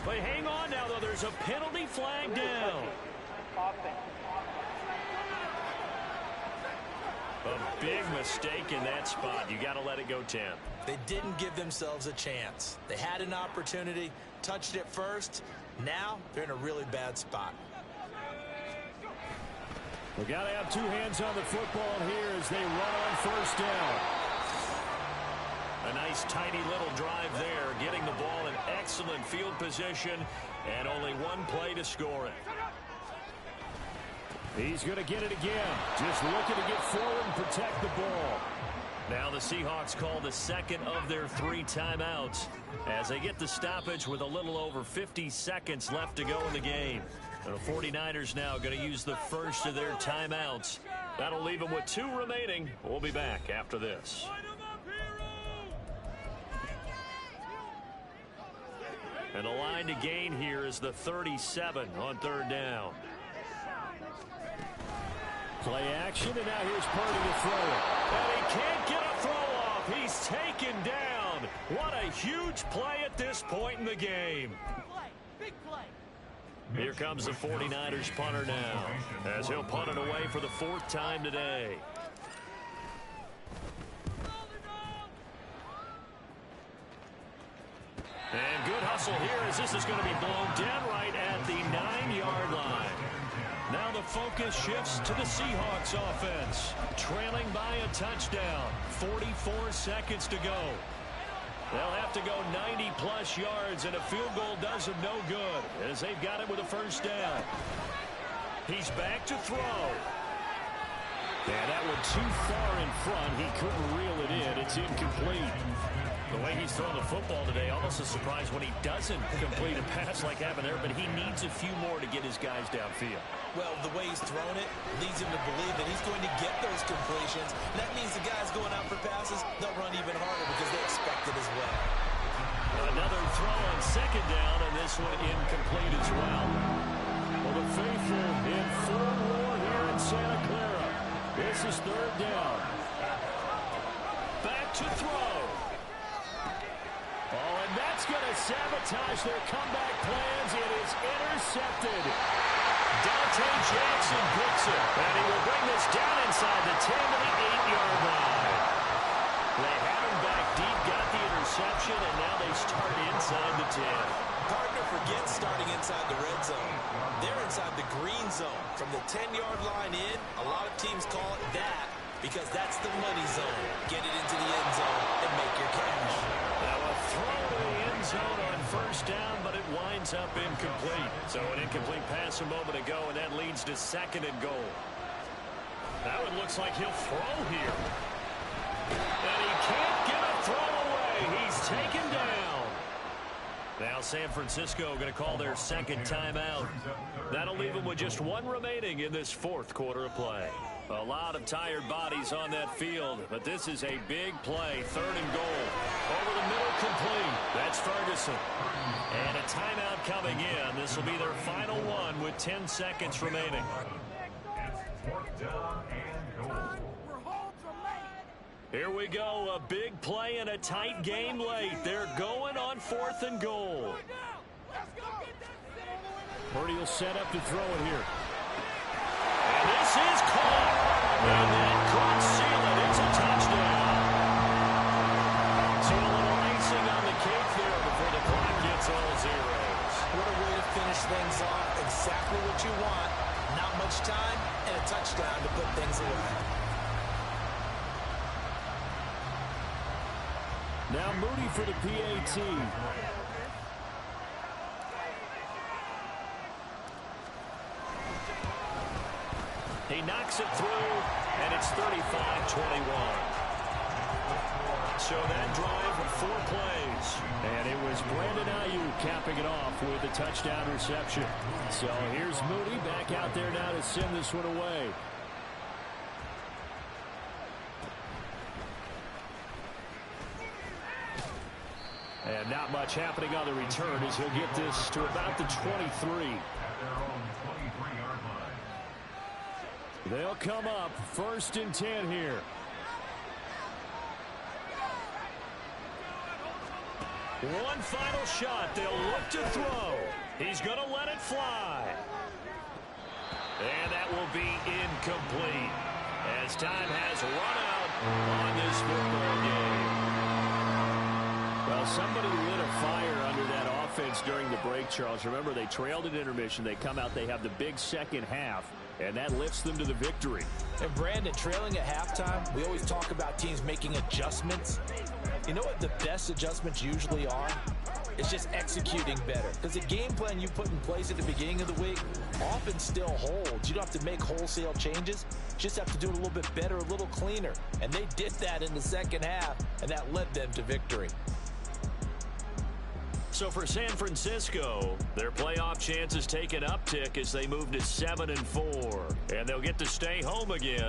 But hang on now, though. There's a penalty flag down. A big mistake in that spot. You got to let it go 10. They didn't give themselves a chance. They had an opportunity, touched it first. Now they're in a really bad spot. We got to have 2 hands on the football here as they run on first down. A nice, tidy little drive there, getting the ball in excellent field position, and only 1 play to score it. He's going to get it again. Just looking to get forward and protect the ball. Now the Seahawks call the second of their 3 timeouts as they get the stoppage with a little over 50 seconds left to go in the game. And the 49ers now going to use the first of their timeouts. That'll leave them with 2 remaining. We'll be back after this. And the line to gain here is the 37 on 3rd down. Play action, and now here's Purdy to throw it. And he can't get a throw off. He's taken down. What a huge play at this point in the game. Big play. Here comes the 49ers punter now, as he'll punt it away for the 4th time today. And good hustle here as this is going to be blown dead right at the 9-yard line. Now the focus shifts to the Seahawks offense, trailing by a touchdown. 44 seconds to go. They'll have to go 90-plus yards, and a field goal does them no good as they've got it with a 1st down. He's back to throw. Yeah, that one too far in front. He couldn't reel it in. It's incomplete. The way he's throwing the football today, almost a surprise when he doesn't complete a pass like happened there, but he needs a few more to get his guys downfield. Well, the way he's thrown it leads him to believe that he's going to get those completions. That means the guys going out for passes, they'll run even harder because they expect it as well. Another throw on 2nd down, and this one incomplete as well. Well, the faithful in full roar here in Santa Clara. This is 3rd down. Back to throw. Oh, and that's going to sabotage their comeback plans. It is intercepted. Dante Jackson gets it, and he will bring this down inside the 10 to the 8-yard line. They had him back deep, got the interception, and now they start inside the 10. Partner forgets starting inside the red zone. They're inside the green zone. From the 10-yard line in, a lot of teams call it that because that's the money zone. Get it into the end zone and make your cash. Now a throw to the end zone on 1st down, but it winds up incomplete. So an incomplete pass a moment ago, and that leads to 2nd and goal. Now it looks like he'll throw here. And he can't get a throw away. He's taken down. Now San Francisco going to call their 2nd timeout. That'll leave them with just 1 remaining in this 4th quarter of play. A lot of tired bodies on that field, but this is a big play. 3rd and goal. Over the middle, complete. That's Ferguson. And a timeout coming in. This will be their final one with 10 seconds remaining. Here we go. A big play and a tight game late. They're going on 4th and goal. Purdy will set up to throw it here. And this is caught. And that could seal it. It's a touchdown. So a little icing on the cake there before the clock gets all zeros. What a way to finish things off. Exactly what you want. Not much time and a touchdown to put things away. Now Moody for the PAT. He knocks it through, and it's 35-21. So that drive of 4 plays. And it was Brandon Ayuk capping it off with a touchdown reception. So here's Moody back out there now to send this one away. And not much happening on the return as he'll get this to about the 23. They'll come up 1st and 10 here. One final shot. They'll look to throw. He's going to let it fly. And that will be incomplete as time has run out on this football game. Well, somebody lit a fire under that offense during the break, Charles. Remember, they trailed at intermission. They come out, they have the big second half, and that lifts them to the victory. And Brandon, trailing at halftime, we always talk about teams making adjustments. You know what the best adjustments usually are? It's just executing better. Because the game plan you put in place at the beginning of the week often still holds. You don't have to make wholesale changes. You just have to do it a little bit better, a little cleaner. And they did that in the second half, and that led them to victory. So for San Francisco, their playoff chances take an uptick as they move to 7-4. And they'll get to stay home again.